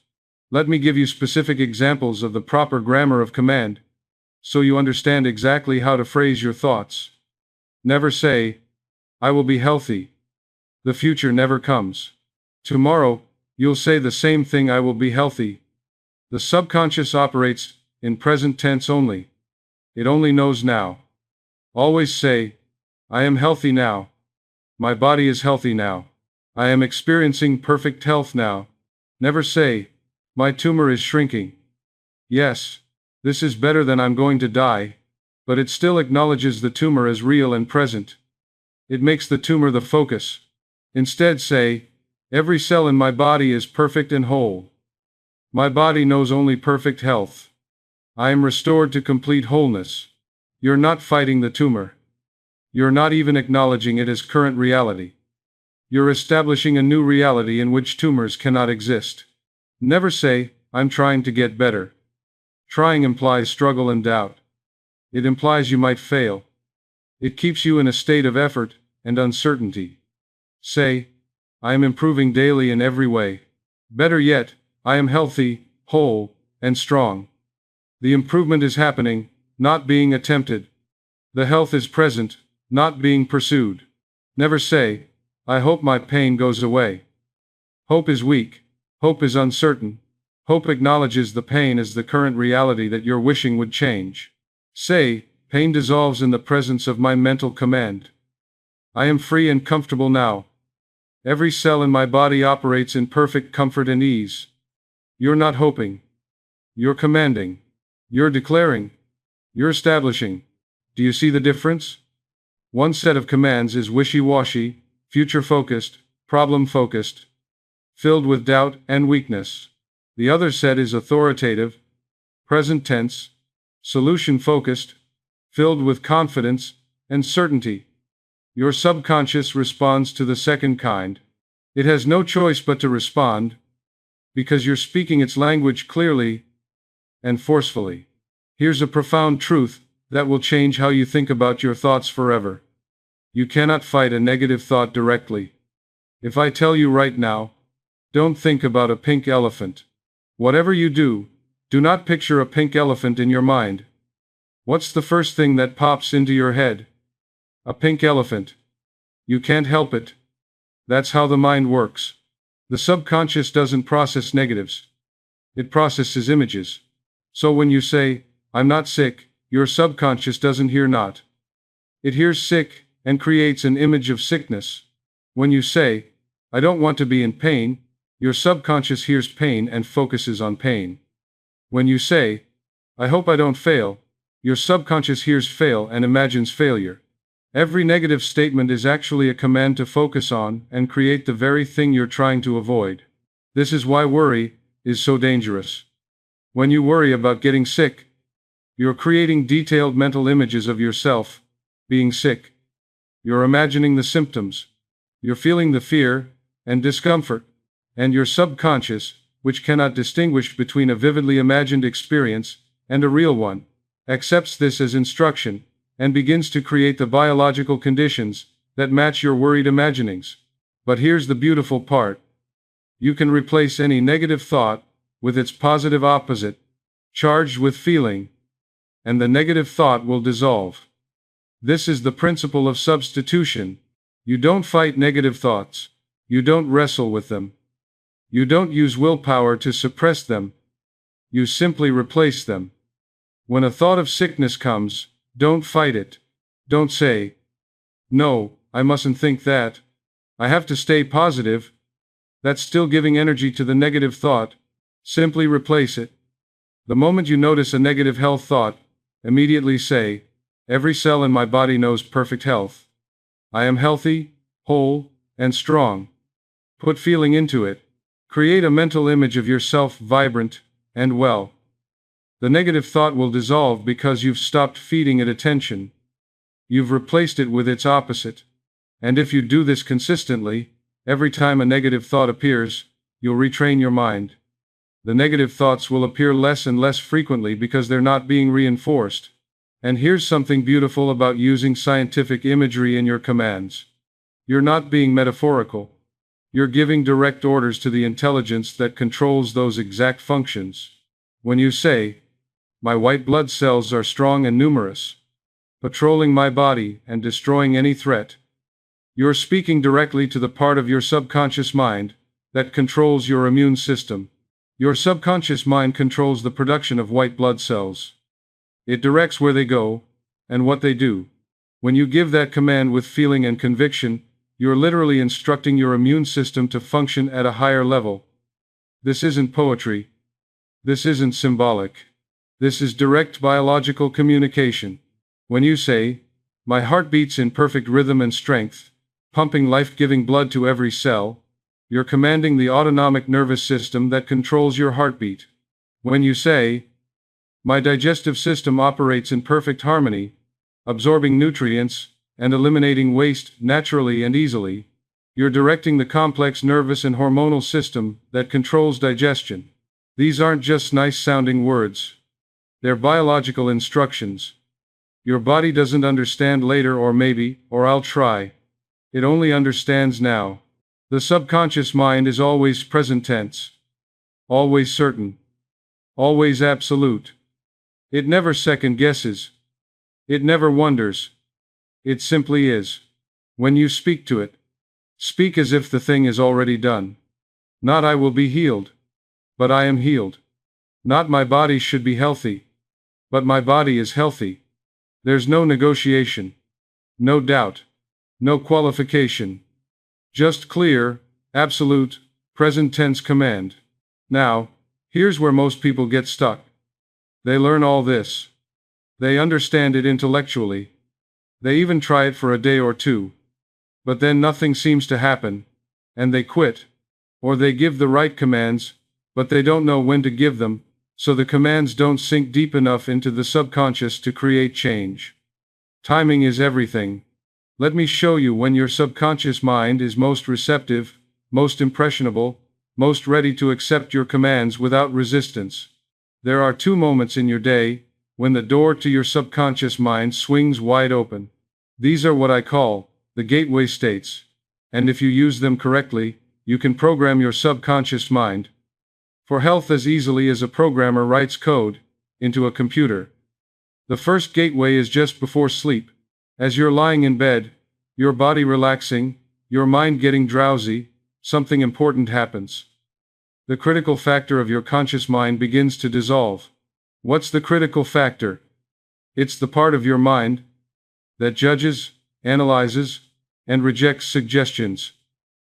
Let me give you specific examples of the proper grammar of command, so you understand exactly how to phrase your thoughts. Never say, I will be healthy. The future never comes. Tomorrow, you'll say the same thing, I will be healthy. The subconscious operates in present tense only. It only knows now. Always say, I am healthy now. My body is healthy now. I am experiencing perfect health now. Never say, my tumor is shrinking. Yes, this is better than I'm going to die, but it still acknowledges the tumor as real and present. It makes the tumor the focus. Instead say, every cell in my body is perfect and whole. My body knows only perfect health. I am restored to complete wholeness. You're not fighting the tumor. You're not even acknowledging it as current reality. You're establishing a new reality in which tumors cannot exist. Never say, I'm trying to get better. Trying implies struggle and doubt. It implies you might fail. It keeps you in a state of effort and uncertainty. Say, I am improving daily in every way. Better yet, I am healthy, whole, and strong. The improvement is happening, not being attempted. The health is present, not being pursued. Never say, I hope my pain goes away. Hope is weak. Hope is uncertain. Hope acknowledges the pain as the current reality that you're wishing would change. Say, pain dissolves in the presence of my mental command. I am free and comfortable now. Every cell in my body operates in perfect comfort and ease. You're not hoping. You're commanding. You're declaring. You're establishing. Do you see the difference? One set of commands is wishy-washy, future-focused, problem-focused, filled with doubt and weakness. The other set is authoritative, present tense, solution-focused, filled with confidence and certainty. Your subconscious responds to the second kind. It has no choice but to respond, because you're speaking its language clearly and forcefully. Here's a profound truth that will change how you think about your thoughts forever. You cannot fight a negative thought directly. If I tell you right now, don't think about a pink elephant. Whatever you do, do not picture a pink elephant in your mind. What's the first thing that pops into your head? A pink elephant. You can't help it. That's how the mind works. The subconscious doesn't process negatives. It processes images. So when you say, I'm not sick, your subconscious doesn't hear not. It hears sick and creates an image of sickness. When you say, I don't want to be in pain, your subconscious hears pain and focuses on pain. When you say, I hope I don't fail, your subconscious hears fail and imagines failure. Every negative statement is actually a command to focus on and create the very thing you're trying to avoid. This is why worry is so dangerous. When you worry about getting sick, you're creating detailed mental images of yourself being sick. You're imagining the symptoms. You're feeling the fear and discomfort. And your subconscious, which cannot distinguish between a vividly imagined experience and a real one, accepts this as instruction and begins to create the biological conditions that match your worried imaginings. But here's the beautiful part. You can replace any negative thought with its positive opposite, charged with feeling, and the negative thought will dissolve. This is the principle of substitution. You don't fight negative thoughts. You don't wrestle with them. You don't use willpower to suppress them. You simply replace them. When a thought of sickness comes, don't fight it. Don't say, no, I mustn't think that. I have to stay positive. That's still giving energy to the negative thought. Simply replace it. The moment you notice a negative health thought, immediately say, every cell in my body knows perfect health. I am healthy, whole, and strong. Put feeling into it. Create a mental image of yourself vibrant and well. The negative thought will dissolve because you've stopped feeding it attention. You've replaced it with its opposite. And if you do this consistently, every time a negative thought appears, you'll retrain your mind. The negative thoughts will appear less and less frequently because they're not being reinforced. And here's something beautiful about using scientific imagery in your commands. You're not being metaphorical. You're giving direct orders to the intelligence that controls those exact functions. When you say, my white blood cells are strong and numerous, patrolling my body and destroying any threat, you're speaking directly to the part of your subconscious mind that controls your immune system. Your subconscious mind controls the production of white blood cells. It directs where they go and what they do. When you give that command with feeling and conviction, you're literally instructing your immune system to function at a higher level. This isn't poetry. This isn't symbolic. This is direct biological communication. When you say, "My heart beats in perfect rhythm and strength, pumping life-giving blood to every cell," you're commanding the autonomic nervous system that controls your heartbeat. When you say, "My digestive system operates in perfect harmony, absorbing nutrients and eliminating waste naturally and easily," you're directing the complex nervous and hormonal system that controls digestion. These aren't just nice-sounding words. They're biological instructions. Your body doesn't understand later or maybe, or I'll try. It only understands now. The subconscious mind is always present tense. Always certain. Always absolute. It never second guesses. It never wonders. It simply is. When you speak to it, speak as if the thing is already done. Not "I will be healed," but "I am healed." Not "my body should be healthy," but "my body is healthy." There's no negotiation. No doubt. No qualification. Just clear, absolute, present tense command. Now, here's where most people get stuck. They learn all this. They understand it intellectually. They even try it for a day or two. But then nothing seems to happen, and they quit. Or they give the right commands, but they don't know when to give them, so the commands don't sink deep enough into the subconscious to create change. Timing is everything. Let me show you when your subconscious mind is most receptive, most impressionable, most ready to accept your commands without resistance. There are two moments in your day when the door to your subconscious mind swings wide open. These are what I call the gateway states, and if you use them correctly, you can program your subconscious mind for health as easily as a programmer writes code into a computer. The first gateway is just before sleep. As you're lying in bed, your body relaxing, your mind getting drowsy, something important happens. The critical factor of your conscious mind begins to dissolve. What's the critical factor? It's the part of your mind that judges, analyzes, and rejects suggestions.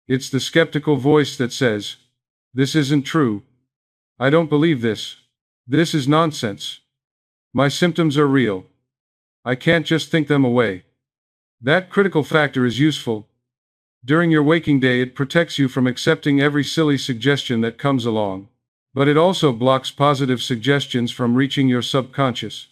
It's the skeptical voice that says, "This isn't true. I don't believe this. This is nonsense. My symptoms are real. I can't just think them away." That critical factor is useful. During your waking day, it protects you from accepting every silly suggestion that comes along. But it also blocks positive suggestions from reaching your subconscious.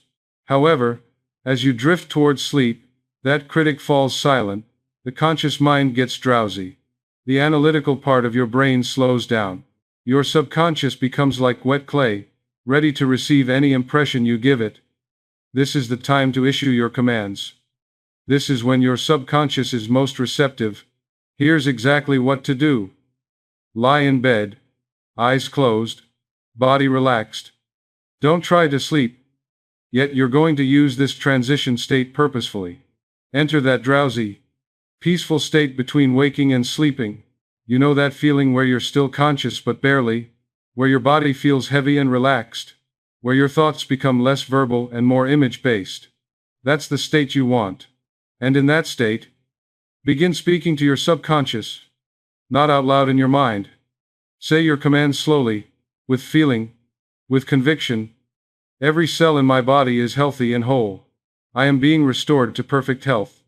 However, as you drift towards sleep, that critic falls silent, the conscious mind gets drowsy. The analytical part of your brain slows down. Your subconscious becomes like wet clay, ready to receive any impression you give it. This is the time to issue your commands. This is when your subconscious is most receptive. Here's exactly what to do. Lie in bed, eyes closed, body relaxed. Don't try to sleep. Yet you're going to use this transition state purposefully. Enter that drowsy, peaceful state between waking and sleeping. You know that feeling where you're still conscious but barely, where your body feels heavy and relaxed, where your thoughts become less verbal and more image-based. That's the state you want. And in that state, begin speaking to your subconscious, not out loud in your mind. Say your commands slowly, with feeling, with conviction. Every cell in my body is healthy and whole. I am being restored to perfect health.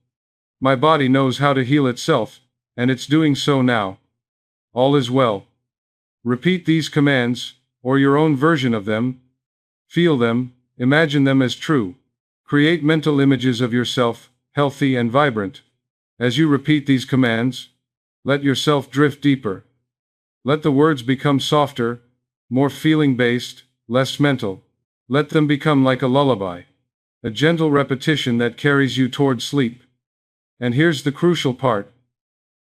My body knows how to heal itself, and it's doing so now. All is well. Repeat these commands, or your own version of them. Feel them, imagine them as true. Create mental images of yourself, healthy and vibrant. As you repeat these commands, let yourself drift deeper. Let the words become softer, more feeling-based, less mental. Let them become like a lullaby, a gentle repetition that carries you toward sleep. And here's the crucial part.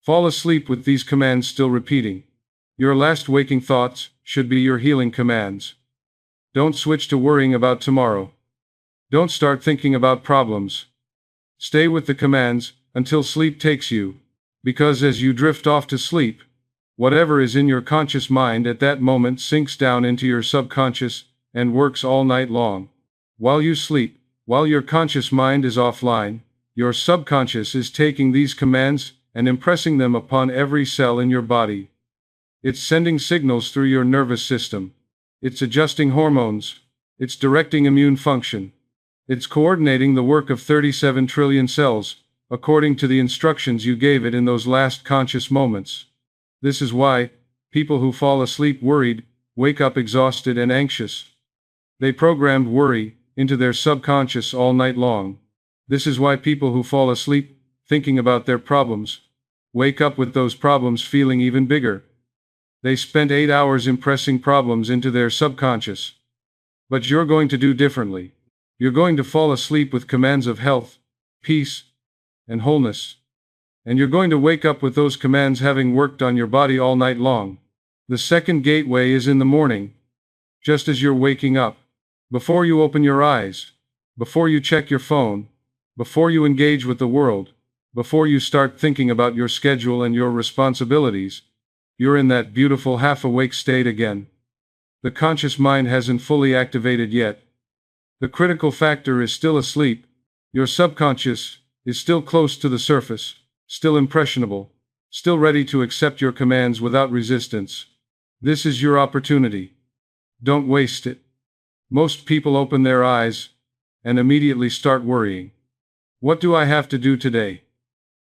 Fall asleep with these commands still repeating. Your last waking thoughts should be your healing commands. Don't switch to worrying about tomorrow. Don't start thinking about problems. Stay with the commands until sleep takes you, because as you drift off to sleep, whatever is in your conscious mind at that moment sinks down into your subconscious and works all night long. While you sleep, while your conscious mind is offline, your subconscious is taking these commands and impressing them upon every cell in your body. It's sending signals through your nervous system. It's adjusting hormones. It's directing immune function. It's coordinating the work of 37 trillion cells, according to the instructions you gave it in those last conscious moments. This is why people who fall asleep worried wake up exhausted and anxious. They programmed worry into their subconscious all night long. This is why people who fall asleep thinking about their problems wake up with those problems feeling even bigger. They spent 8 hours impressing problems into their subconscious. But you're going to do differently. You're going to fall asleep with commands of health, peace, and wholeness. And you're going to wake up with those commands having worked on your body all night long. The second gateway is in the morning, just as you're waking up. Before you open your eyes, before you check your phone, before you engage with the world, before you start thinking about your schedule and your responsibilities, you're in that beautiful half-awake state again. The conscious mind hasn't fully activated yet. The critical factor is still asleep. Your subconscious is still close to the surface, still impressionable, still ready to accept your commands without resistance. This is your opportunity. Don't waste it. Most people open their eyes and immediately start worrying. What do I have to do today?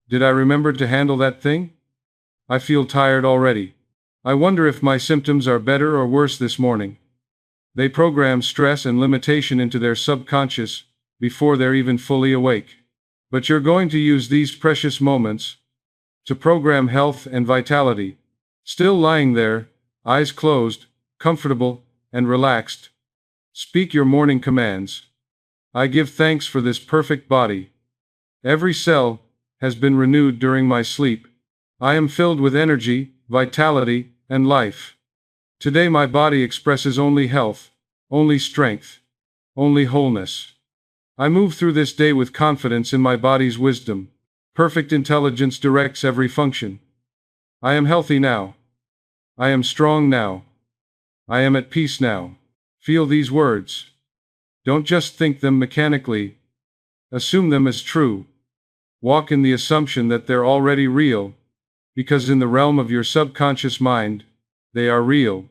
Did I remember to handle that thing? I feel tired already. I wonder if my symptoms are better or worse this morning. They program stress and limitation into their subconscious before they're even fully awake. But you're going to use these precious moments to program health and vitality. Still lying there, eyes closed, comfortable, and relaxed. Speak your morning commands. I give thanks for this perfect body. Every cell has been renewed during my sleep. I am filled with energy, vitality, and life. Today my body expresses only health, only strength, only wholeness. I move through this day with confidence in my body's wisdom. Perfect intelligence directs every function. I am healthy now. I am strong now. I am at peace now. Feel these words. Don't just think them mechanically. Assume them as true. Walk in the assumption that they're already real, because in the realm of your subconscious mind, they are real.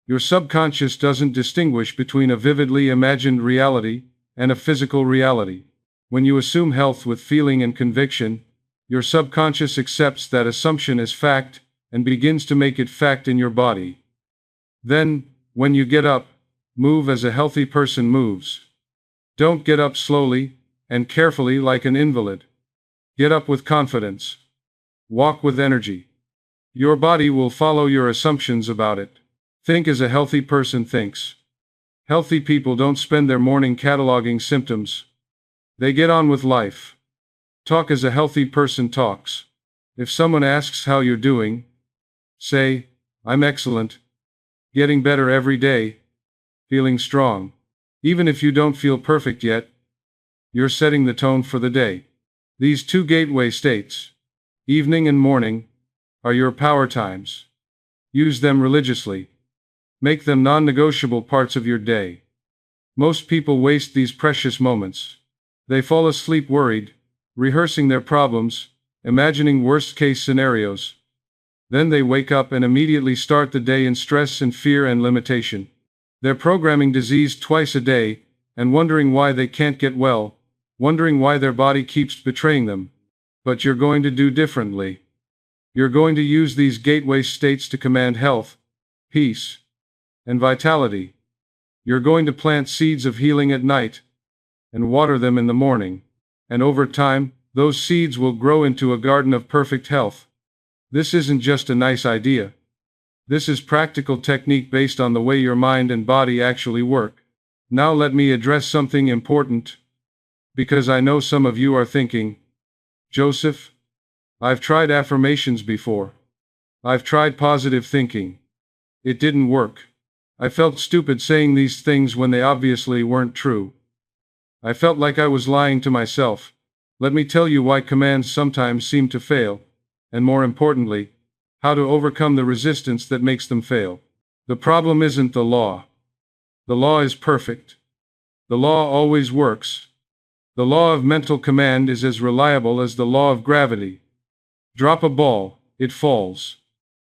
Your subconscious doesn't distinguish between a vividly imagined reality and a physical reality. When you assume health with feeling and conviction, your subconscious accepts that assumption as fact and begins to make it fact in your body. Then, when you get up, move as a healthy person moves. Don't get up slowly and carefully like an invalid. Get up with confidence. Walk with energy. Your body will follow your assumptions about it. Think as a healthy person thinks. Healthy people don't spend their morning cataloging symptoms. They get on with life. Talk as a healthy person talks. If someone asks how you're doing, say, I'm excellent. Getting better every day. Feeling strong. Even if you don't feel perfect yet, you're setting the tone for the day. These two gateway states, evening and morning, are your power times. Use them religiously. Make them non-negotiable parts of your day. Most people waste these precious moments. They fall asleep worried, rehearsing their problems, imagining worst-case scenarios. Then they wake up and immediately start the day in stress and fear and limitation. They're programming disease twice a day, and wondering why they can't get well, wondering why their body keeps betraying them. But you're going to do differently. You're going to use these gateway states to command health, peace, and vitality. You're going to plant seeds of healing at night, and water them in the morning. And over time, those seeds will grow into a garden of perfect health. This isn't just a nice idea. This is practical technique based on the way your mind and body actually work. Now let me address something important, because I know some of you are thinking, Joseph, I've tried affirmations before. I've tried positive thinking. It didn't work. I felt stupid saying these things when they obviously weren't true. I felt like I was lying to myself. Let me tell you why commands sometimes seem to fail, and more importantly, how to overcome the resistance that makes them fail. The problem isn't the law. The law is perfect. The law always works. The law of mental command is as reliable as the law of gravity. Drop a ball, it falls.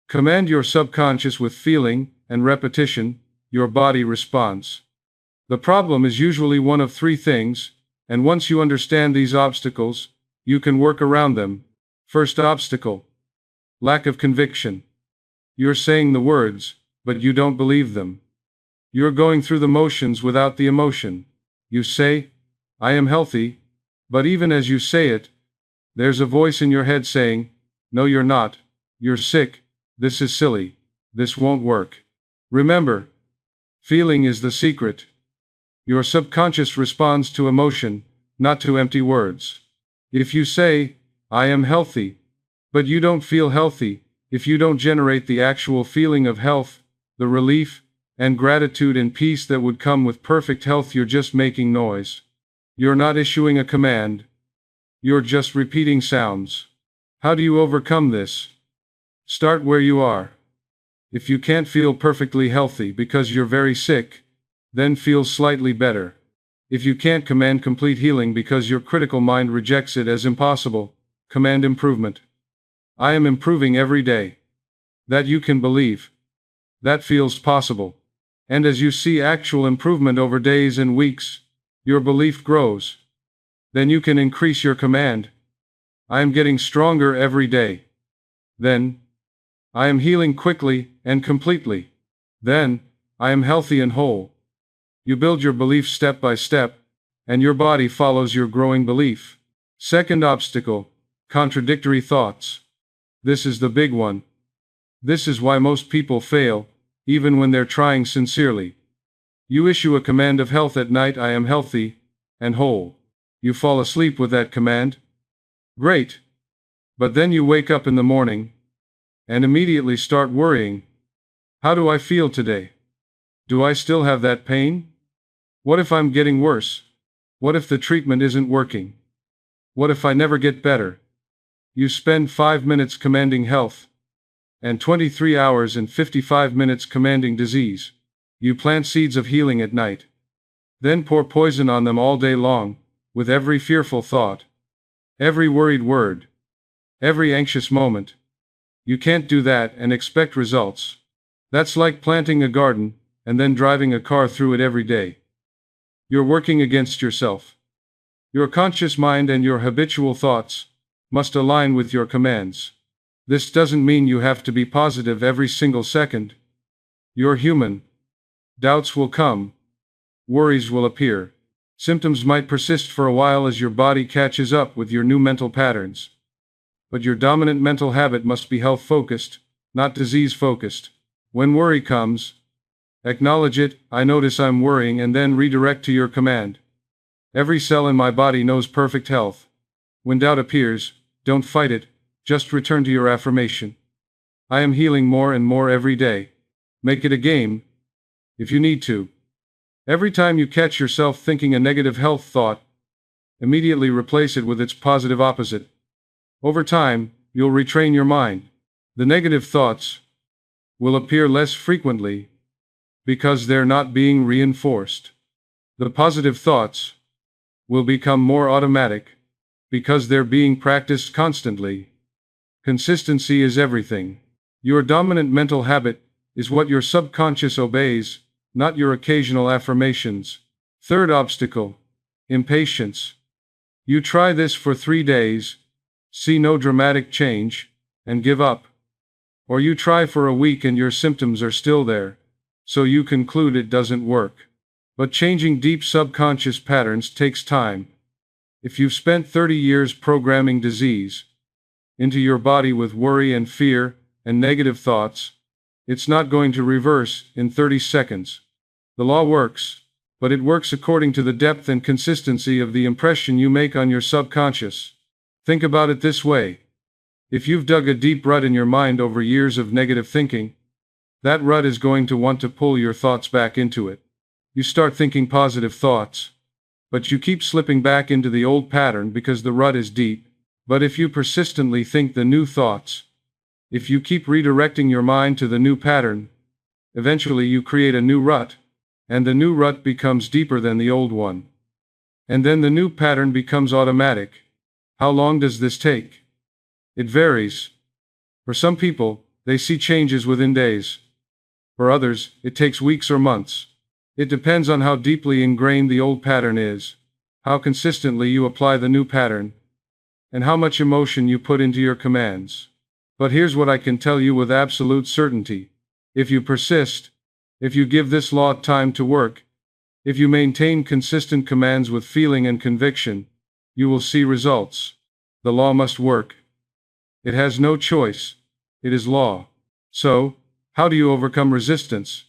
Command your subconscious with feeling and repetition, your body responds. The problem is usually one of three things, and once you understand these obstacles, you can work around them. First obstacle: lack of conviction. You're saying the words, but you don't believe them. You're going through the motions without the emotion. You say, "I am healthy," but even as you say it, there's a voice in your head saying, "No, you're not. You're sick. This is silly. This won't work." Remember, feeling is the secret. Your subconscious responds to emotion, not to empty words. If you say, "I am healthy," but you don't feel healthy, if you don't generate the actual feeling of health, the relief and gratitude and peace that would come with perfect health, you're just making noise. You're not issuing a command. You're just repeating sounds. How do you overcome this? Start where you are. If you can't feel perfectly healthy because you're very sick, then feel slightly better. If you can't command complete healing because your critical mind rejects it as impossible, command improvement. I am improving every day. That you can believe. That feels possible. And as you see actual improvement over days and weeks, your belief grows. Then you can increase your command. I am getting stronger every day. Then, I am healing quickly and completely. Then, I am healthy and whole. You build your belief step by step, and your body follows your growing belief. Second obstacle: contradictory thoughts. This is the big one. This is why most people fail, even when they're trying sincerely. You issue a command of health at night: "I am healthy and whole." You fall asleep with that command. Great. But then you wake up in the morning and immediately start worrying. How do I feel today? Do I still have that pain? What if I'm getting worse? What if the treatment isn't working? What if I never get better? You spend 5 minutes commanding health, and 23 hours and 55 minutes commanding disease. You plant seeds of healing at night, then pour poison on them all day long, with every fearful thought, every worried word, every anxious moment. You can't do that and expect results. That's like planting a garden, and then driving a car through it every day. You're working against yourself. Your conscious mind and your habitual thoughts must align with your commands. This doesn't mean you have to be positive every single second. You're human. Doubts will come. Worries will appear. Symptoms might persist for a while as your body catches up with your new mental patterns. But your dominant mental habit must be health-focused, not disease-focused. When worry comes, acknowledge it: "I notice I'm worrying," and then redirect to your command. Every cell in my body knows perfect health. When doubt appears, don't fight it, just return to your affirmation. I am healing more and more every day. Make it a game, if you need to. Every time you catch yourself thinking a negative health thought, immediately replace it with its positive opposite. Over time, you'll retrain your mind. The negative thoughts will appear less frequently because they're not being reinforced. The positive thoughts will become more automatic because they're being practiced constantly. Consistency is everything. Your dominant mental habit is what your subconscious obeys, not your occasional affirmations. Third obstacle: impatience. You try this for 3 days, see no dramatic change, and give up. Or you try for a week and your symptoms are still there, so you conclude it doesn't work. But changing deep subconscious patterns takes time. If you've spent 30 years programming disease into your body with worry and fear and negative thoughts, it's not going to reverse in 30 seconds. The law works, but it works according to the depth and consistency of the impression you make on your subconscious. Think about it this way. If you've dug a deep rut in your mind over years of negative thinking, that rut is going to want to pull your thoughts back into it. You start thinking positive thoughts, but you keep slipping back into the old pattern because the rut is deep. But if you persistently think the new thoughts, if you keep redirecting your mind to the new pattern, eventually you create a new rut, and the new rut becomes deeper than the old one. And then the new pattern becomes automatic. How long does this take? It varies. For some people, They see changes within days. For others, it takes weeks or months. It depends on how deeply ingrained the old pattern is, how consistently you apply the new pattern, and how much emotion you put into your commands. But here's what I can tell you with absolute certainty. If you persist, if you give this law time to work, if you maintain consistent commands with feeling and conviction, you will see results. The law must work. It has no choice. It is law. So, how do you overcome resistance?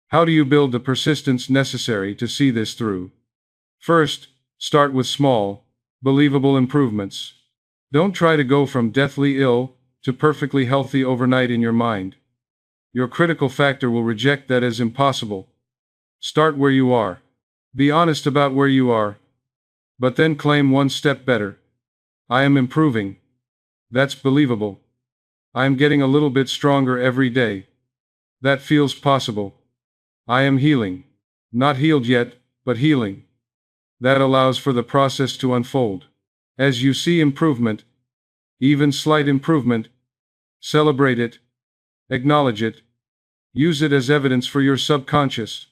How do you build the persistence necessary to see this through? First, start with small, believable improvements. Don't try to go from deathly ill to perfectly healthy overnight in your mind. Your critical factor will reject that as impossible. Start where you are. Be honest about where you are. But then claim one step better. I am improving. That's believable. I am getting a little bit stronger every day. That feels possible. I am healing. Not healed yet, but healing. That allows for the process to unfold. As you see improvement, even slight improvement, celebrate it, acknowledge it, use it as evidence for your subconscious.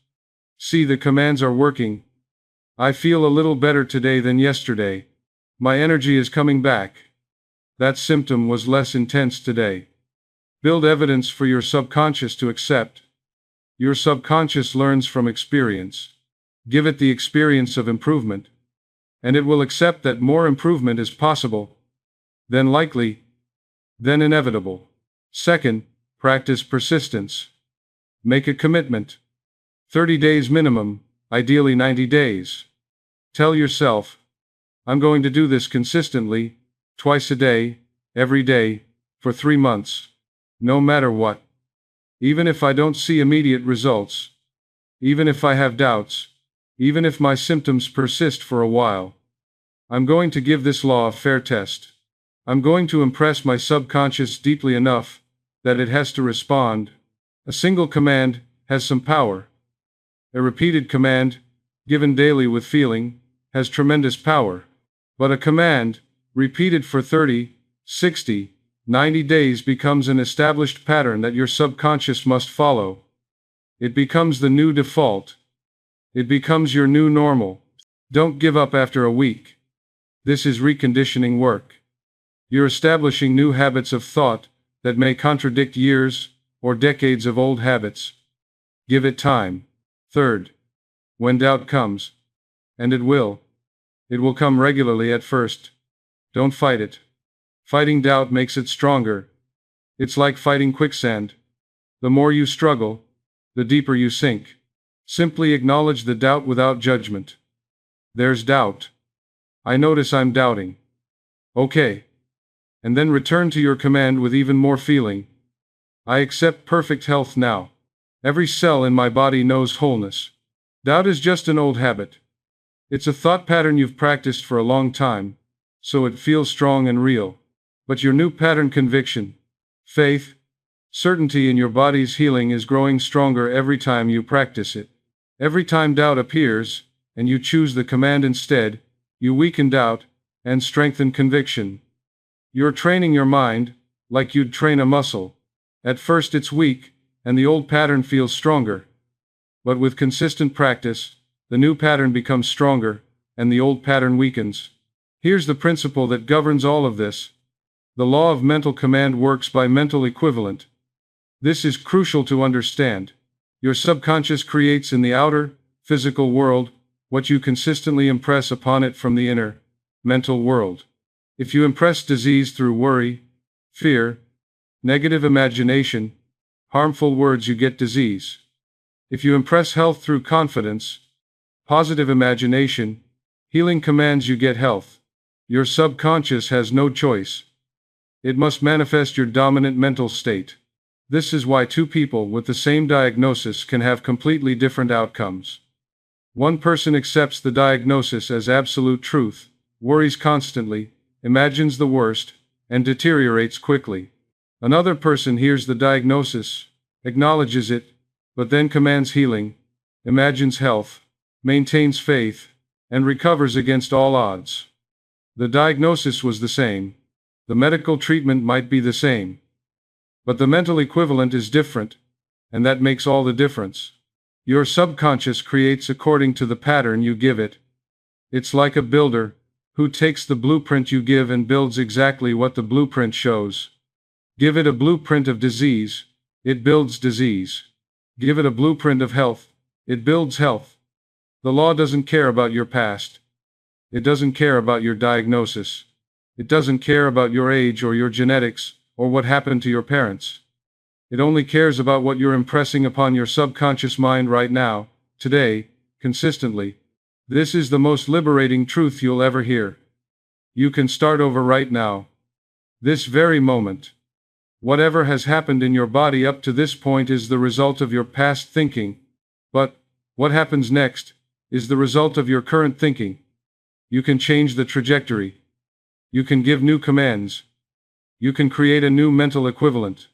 See, the commands are working. I feel a little better today than yesterday. My energy is coming back. That symptom was less intense today. Build evidence for your subconscious to accept. Your subconscious learns from experience. Give it the experience of improvement, and it will accept that more improvement is possible, then likely, then inevitable. Second, practice persistence. Make a commitment. 30 days minimum, ideally 90 days. Tell yourself, I'm going to do this consistently, twice a day, every day, for 3 months. No matter what. Even if I don't see immediate results. Even if I have doubts. Even if my symptoms persist for a while. I'm going to give this law a fair test. I'm going to impress my subconscious deeply enough that it has to respond. A single command has some power. A repeated command, given daily with feeling, has tremendous power. But a command, repeated for 30, 60, 90 days becomes an established pattern that your subconscious must follow. It becomes the new default. It becomes your new normal. Don't give up after a week. This is reconditioning work. You're establishing new habits of thought that may contradict years or decades of old habits. Give it time. Third, when doubt comes, and it will come regularly at first. Don't fight it. Fighting doubt makes it stronger. It's like fighting quicksand. The more you struggle, the deeper you sink. Simply acknowledge the doubt without judgment. There's doubt. I notice I'm doubting. Okay. And then return to your command with even more feeling. I accept perfect health now. Every cell in my body knows wholeness. Doubt is just an old habit. It's a thought pattern you've practiced for a long time, so it feels strong and real. But your new pattern, conviction, faith, certainty in your body's healing is growing stronger every time you practice it. Every time doubt appears, and you choose the command instead, you weaken doubt and strengthen conviction. You're training your mind, like you'd train a muscle. At first it's weak, and the old pattern feels stronger. But with consistent practice, the new pattern becomes stronger, and the old pattern weakens. Here's the principle that governs all of this. The law of mental command works by mental equivalent. This is crucial to understand. Your subconscious creates in the outer, physical world, what you consistently impress upon it from the inner, mental world. If you impress disease through worry, fear, negative imagination, harmful words, you get disease. If you impress health through confidence, positive imagination, healing commands, you get health. Your subconscious has no choice. It must manifest your dominant mental state. This is why two people with the same diagnosis can have completely different outcomes. One person accepts the diagnosis as absolute truth, worries constantly, imagines the worst, and deteriorates quickly. Another person hears the diagnosis, acknowledges it, but then commands healing, imagines health, maintains faith, and recovers against all odds. The diagnosis was the same. The medical treatment might be the same. But the mental equivalent is different, and that makes all the difference. Your subconscious creates according to the pattern you give it. It's like a builder who takes the blueprint you give and builds exactly what the blueprint shows. Give it a blueprint of disease, it builds disease. Give it a blueprint of health, it builds health. The law doesn't care about your past. It doesn't care about your diagnosis. It doesn't care about your age or your genetics, or what happened to your parents. It only cares about what you're impressing upon your subconscious mind right now, today, consistently. This is the most liberating truth you'll ever hear. You can start over right now. This very moment. Whatever has happened in your body up to this point is the result of your past thinking. But what happens next is the result of your current thinking. You can change the trajectory. You can give new commands. You can create a new mental equivalent.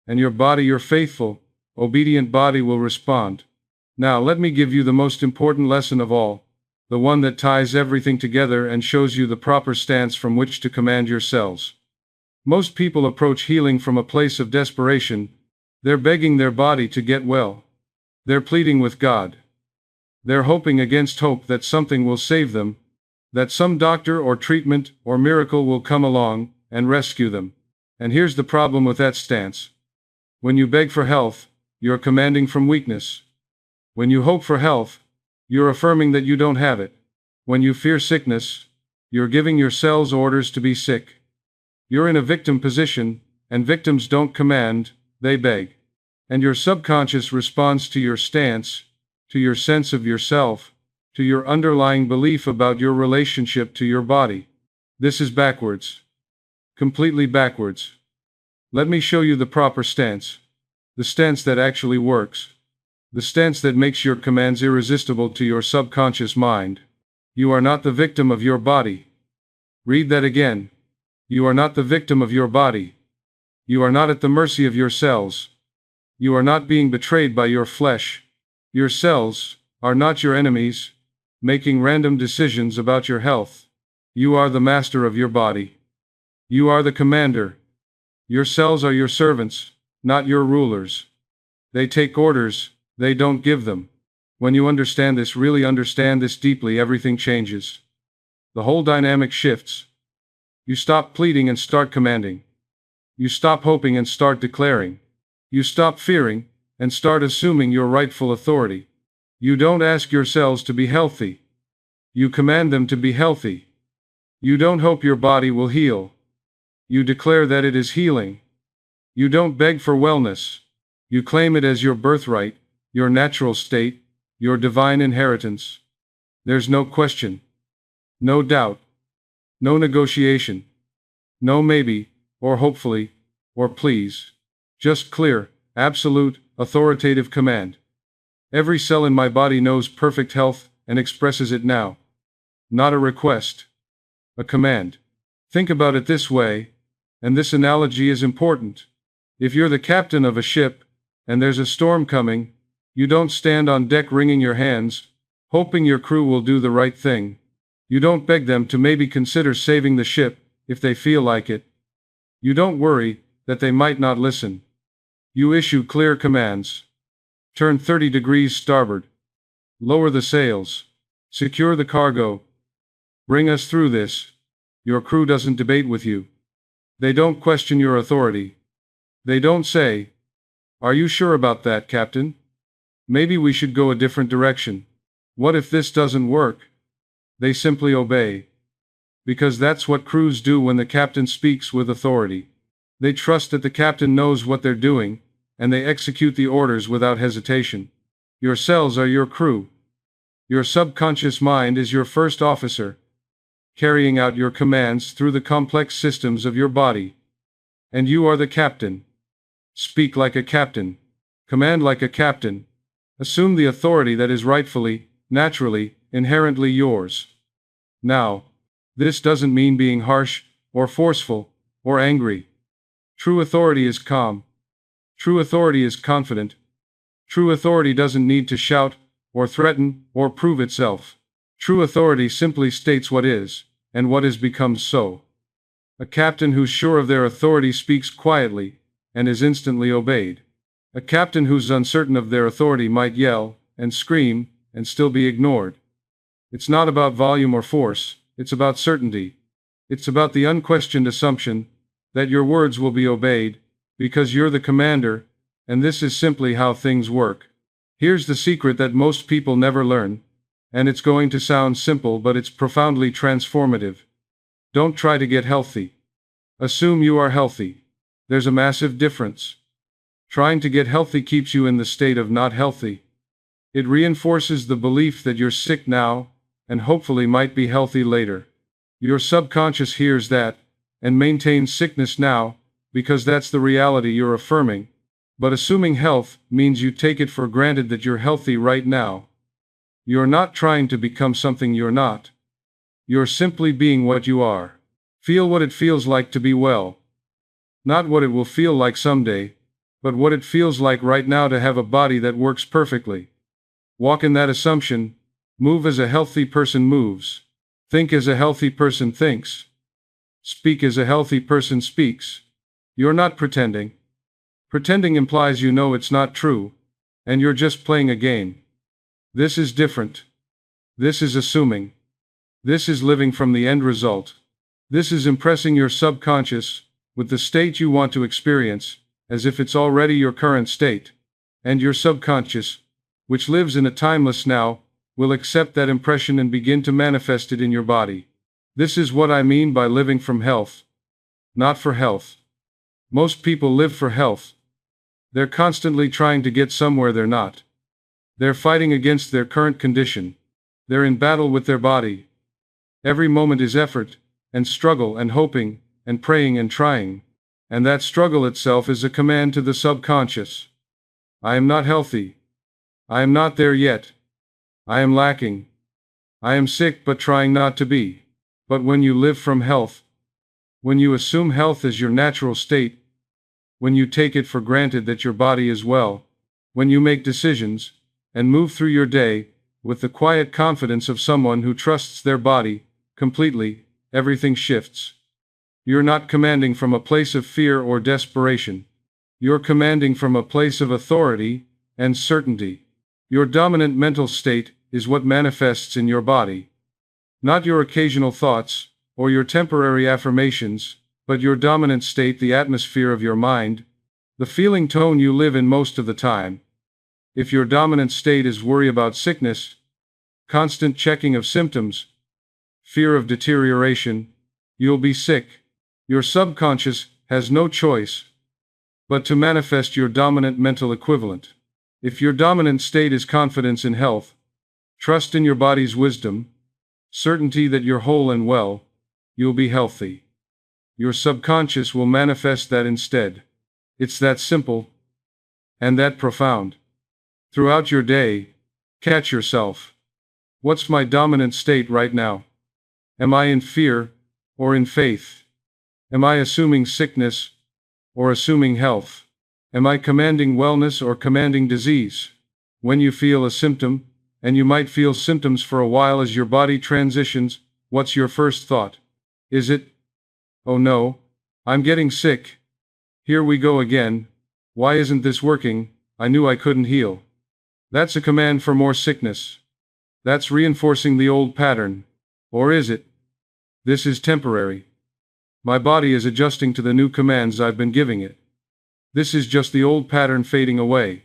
And your body, your faithful, obedient body, will respond. Now let me give you the most important lesson of all. The one that ties everything together and shows you the proper stance from which to command your cells. Most people approach healing from a place of desperation. They're begging their body to get well. They're pleading with God. They're hoping against hope that something will save them, that some doctor or treatment or miracle will come along and rescue them. And here's the problem with that stance. When you beg for health, you're commanding from weakness. When you hope for health, you're affirming that you don't have it. When you fear sickness, you're giving your cells orders to be sick. You're in a victim position, and victims don't command, they beg. And your subconscious responds to your stance, to your sense of yourself, to your underlying belief about your relationship to your body. This is backwards. Completely backwards. Let me show you the proper stance. The stance that actually works. The stance that makes your commands irresistible to your subconscious mind. You are not the victim of your body. Read that again. You are not the victim of your body. You are not at the mercy of your cells. You are not being betrayed by your flesh. Your cells are not your enemies, making random decisions about your health. You are the master of your body. You are the commander. Your cells are your servants, not your rulers. They take orders, they don't give them. When you understand this, really understand this deeply, everything changes. The whole dynamic shifts. You stop pleading and start commanding. You stop hoping and start declaring. You stop fearing and start assuming your rightful authority. You don't ask your cells to be healthy. You command them to be healthy. You don't hope your body will heal. You declare that it is healing. You don't beg for wellness. You claim it as your birthright, your natural state, your divine inheritance. There's no question. No doubt. No negotiation. No maybe, or hopefully, or please. Just clear, absolute, authoritative command. Every cell in my body knows perfect health and expresses it now. Not a request. A command. Think about it this way, and this analogy is important. If you're the captain of a ship, and there's a storm coming, you don't stand on deck wringing your hands, hoping your crew will do the right thing. You don't beg them to maybe consider saving the ship, if they feel like it. You don't worry that they might not listen. You issue clear commands. Turn 30 degrees starboard. Lower the sails. Secure the cargo. Bring us through this. Your crew doesn't debate with you. They don't question your authority. They don't say, "Are you sure about that, Captain? Maybe we should go a different direction. What if this doesn't work?" They simply obey. Because that's what crews do when the captain speaks with authority. They trust that the captain knows what they're doing, and they execute the orders without hesitation. Your cells are your crew. Your subconscious mind is your first officer, carrying out your commands through the complex systems of your body. And you are the captain. Speak like a captain. Command like a captain. Assume the authority that is rightfully, naturally, inherently yours. Now, this doesn't mean being harsh, or forceful, or angry. True authority is calm. True authority is confident. True authority doesn't need to shout, or threaten, or prove itself. True authority simply states what is, and what is becomes so. A captain who's sure of their authority speaks quietly, and is instantly obeyed. A captain who's uncertain of their authority might yell and scream and still be ignored. It's not about volume or force, it's about certainty. It's about the unquestioned assumption that your words will be obeyed because you're the commander, and this is simply how things work. Here's the secret that most people never learn, and it's going to sound simple, but it's profoundly transformative. Don't try to get healthy. Assume you are healthy. There's a massive difference. Trying to get healthy keeps you in the state of not healthy. It reinforces the belief that you're sick now, and hopefully might be healthy later. Your subconscious hears that, and maintains sickness now, because that's the reality you're affirming. But assuming health means you take it for granted that you're healthy right now. You're not trying to become something you're not. You're simply being what you are. Feel what it feels like to be well. Not what it will feel like someday, but what it feels like right now to have a body that works perfectly. Walk in that assumption. Move as a healthy person moves. Think as a healthy person thinks. Speak as a healthy person speaks. You're not pretending. Pretending implies you know it's not true, and you're just playing a game. This is different. This is assuming. This is living from the end result. This is impressing your subconscious with the state you want to experience, as if it's already your current state. And your subconscious, which lives in a timeless now, will accept that impression and begin to manifest it in your body. This is what I mean by living from health, not for health. Most people live for health. They're constantly trying to get somewhere they're not. They're fighting against their current condition. They're in battle with their body. Every moment is effort, and struggle, and hoping, and praying, and trying. And that struggle itself is a command to the subconscious. I am not healthy. I am not there yet. I am lacking. I am sick but trying not to be. But when you live from health, when you assume health as your natural state, when you take it for granted that your body is well, when you make decisions, and move through your day, with the quiet confidence of someone who trusts their body, completely, everything shifts. You're not commanding from a place of fear or desperation. You're commanding from a place of authority and certainty. Your dominant mental state is what manifests in your body. Not your occasional thoughts, or your temporary affirmations, but your dominant state, the atmosphere of your mind, the feeling tone you live in most of the time. If your dominant state is worry about sickness, constant checking of symptoms, fear of deterioration, you'll be sick. Your subconscious has no choice but to manifest your dominant mental equivalent. If your dominant state is confidence in health, trust in your body's wisdom, certainty that you're whole and well, you'll be healthy. Your subconscious will manifest that instead. It's that simple and that profound. Throughout your day, catch yourself. What's my dominant state right now? Am I in fear or in faith? Am I assuming sickness or assuming health? Am I commanding wellness or commanding disease? When you feel a symptom, and you might feel symptoms for a while as your body transitions, what's your first thought? Is it, oh no, I'm getting sick. Here we go again. Why isn't this working? I knew I couldn't heal. That's a command for more sickness. That's reinforcing the old pattern. Or is it? This is temporary. My body is adjusting to the new commands I've been giving it. This is just the old pattern fading away.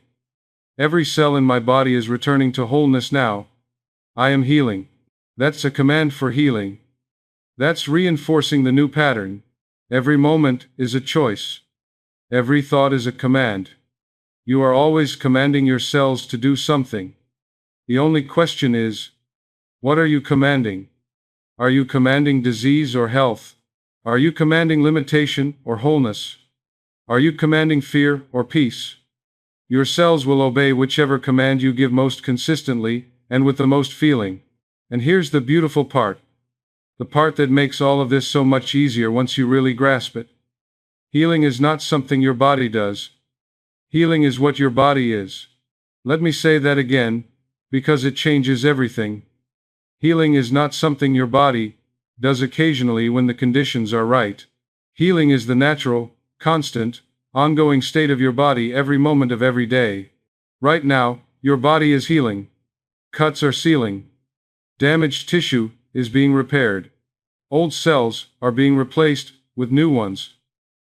Every cell in my body is returning to wholeness now. I am healing. That's a command for healing. That's reinforcing the new pattern. Every moment is a choice. Every thought is a command. You are always commanding your cells to do something. The only question is, what are you commanding? Are you commanding disease or health? Are you commanding limitation or wholeness? Are you commanding fear or peace? Your cells will obey whichever command you give most consistently and with the most feeling. And here's the beautiful part. The part that makes all of this so much easier once you really grasp it. Healing is not something your body does. Healing is what your body is. Let me say that again, because it changes everything. Healing is not something your body does occasionally when the conditions are right. Healing is the natural, constant, ongoing state of your body every moment of every day. Right now, your body is healing. Cuts are sealing. Damaged tissue is being repaired. Old cells are being replaced with new ones.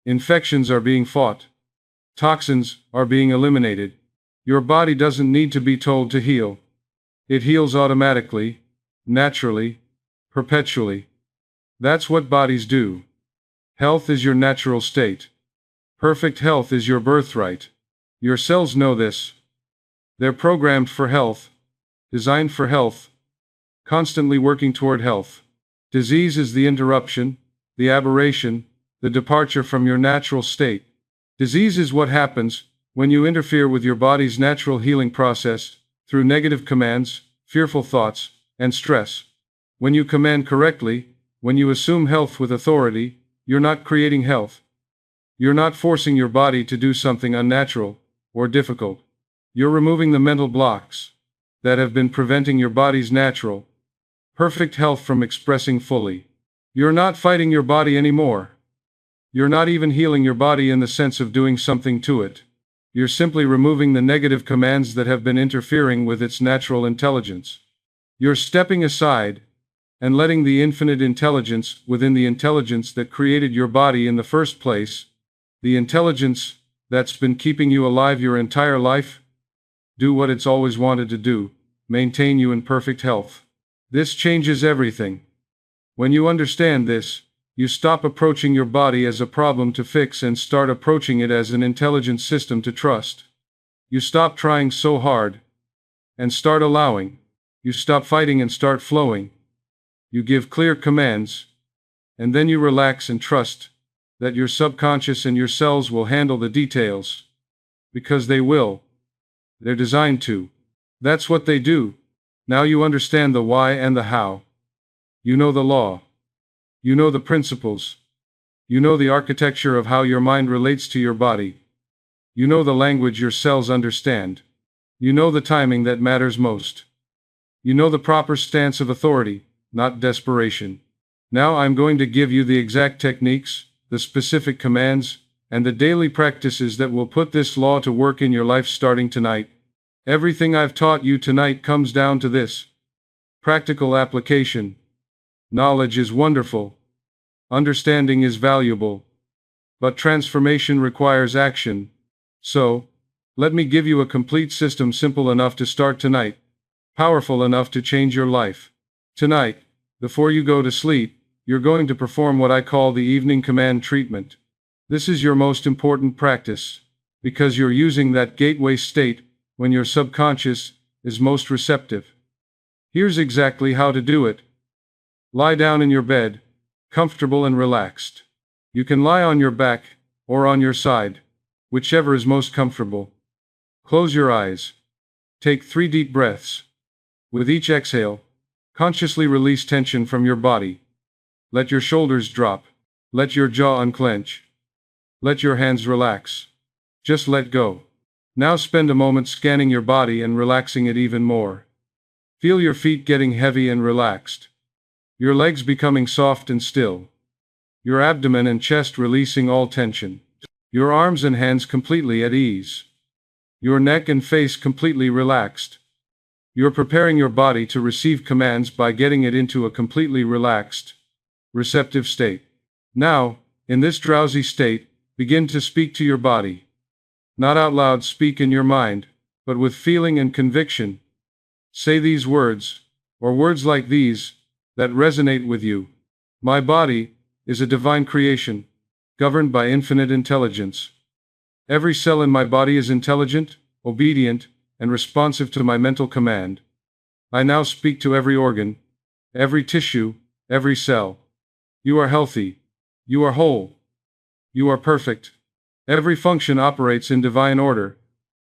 Infections are being fought. Toxins are being eliminated. Your body doesn't need to be told to heal. It heals automatically, naturally, perpetually. That's what bodies do. Health is your natural state. Perfect health is your birthright. Your cells know this. They're programmed for health, designed for health, constantly working toward health. Disease is the interruption, the aberration, the departure from your natural state. Disease is what happens when you interfere with your body's natural healing process through negative commands, fearful thoughts, and stress. When you command correctly, when you assume health with authority, you're not creating health. You're not forcing your body to do something unnatural or difficult. You're removing the mental blocks that have been preventing your body's natural, perfect health from expressing fully. You're not fighting your body anymore. You're not even healing your body in the sense of doing something to it. You're simply removing the negative commands that have been interfering with its natural intelligence. You're stepping aside and letting the infinite intelligence within the intelligence that created your body in the first place, the intelligence that's been keeping you alive your entire life, do what it's always wanted to do, maintain you in perfect health. This changes everything. When you understand this, you stop approaching your body as a problem to fix and start approaching it as an intelligent system to trust. You stop trying so hard and start allowing. You stop fighting and start flowing. You give clear commands, and then you relax and trust that your subconscious and your cells will handle the details. Because they will. They're designed to. That's what they do. Now you understand the why and the how. You know the law. You know the principles. You know the architecture of how your mind relates to your body. You know the language your cells understand. You know the timing that matters most. You know the proper stance of authority, not desperation. Now I'm going to give you the exact techniques, the specific commands, and the daily practices that will put this law to work in your life starting tonight. Everything I've taught you tonight comes down to this. Practical application. Knowledge is wonderful. Understanding is valuable. But transformation requires action. So, let me give you a complete system simple enough to start tonight. Powerful enough to change your life. Tonight, before you go to sleep, you're going to perform what I call the evening command treatment. This is your most important practice, because you're using that gateway state when your subconscious is most receptive. Here's exactly how to do it. Lie down in your bed, comfortable and relaxed. You can lie on your back or on your side, whichever is most comfortable. Close your eyes. Take 3 deep breaths. With each exhale, consciously release tension from your body. Let your shoulders drop. Let your jaw unclench. Let your hands relax. Just let go. Now spend a moment scanning your body and relaxing it even more. Feel your feet getting heavy and relaxed. Your legs becoming soft and still. Your abdomen and chest releasing all tension. Your arms and hands completely at ease. Your neck and face completely relaxed. You're preparing your body to receive commands by getting it into a completely relaxed, receptive state. Now, in this drowsy state, begin to speak to your body. Not out loud, speak in your mind, but with feeling and conviction. Say these words, or words like these, that resonate with you. My body is a divine creation, governed by infinite intelligence. Every cell in my body is intelligent, obedient, and responsive to my mental command. I now speak to every organ, every tissue, every cell. You are healthy. You are whole. You are perfect. Every function operates in divine order.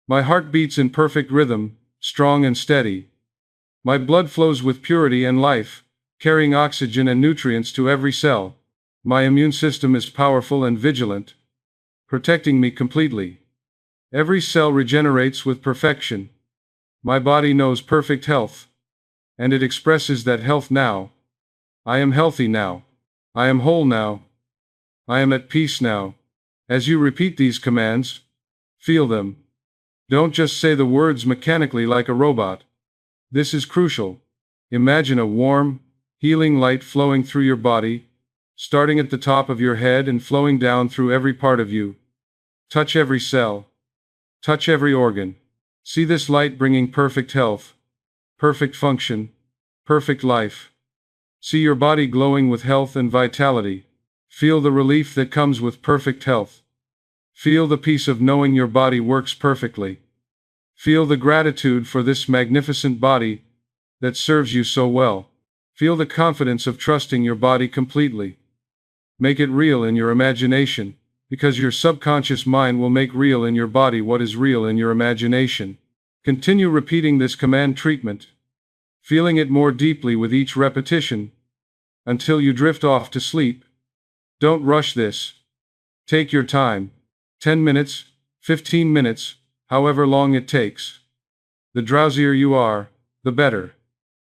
My heart beats in perfect rhythm, strong and steady. My blood flows with purity and life, carrying oxygen and nutrients to every cell. My immune system is powerful and vigilant, protecting me completely. Every cell regenerates with perfection. My body knows perfect health, and it expresses that health now. I am healthy now. I am whole now. I am at peace now. As you repeat these commands, feel them. Don't just say the words mechanically like a robot. This is crucial. Imagine a warm, healing light flowing through your body, starting at the top of your head and flowing down through every part of you. Touch every cell. Touch every organ. See this light bringing perfect health, perfect function, perfect life. See your body glowing with health and vitality. Feel the relief that comes with perfect health. Feel the peace of knowing your body works perfectly. Feel the gratitude for this magnificent body that serves you so well. Feel the confidence of trusting your body completely. Make it real in your imagination, because your subconscious mind will make real in your body what is real in your imagination. Continue repeating this command treatment, feeling it more deeply with each repetition, until you drift off to sleep. Don't rush this. Take your time. 10 minutes, 15 minutes, however long it takes. The drowsier you are, the better.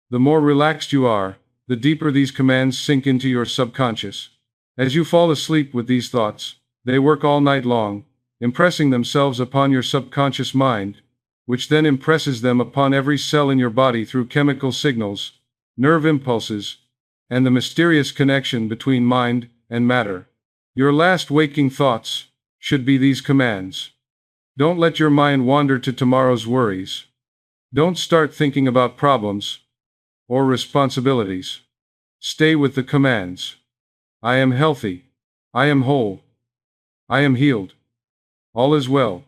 The more relaxed you are, the deeper these commands sink into your subconscious. As you fall asleep with these thoughts, they work all night long, impressing themselves upon your subconscious mind, which then impresses them upon every cell in your body through chemical signals, nerve impulses, and the mysterious connection between mind and matter. Your last waking thoughts should be these commands. Don't let your mind wander to tomorrow's worries. Don't start thinking about problems or responsibilities. Stay with the commands. I am healthy. I am whole. I am healed. All is well.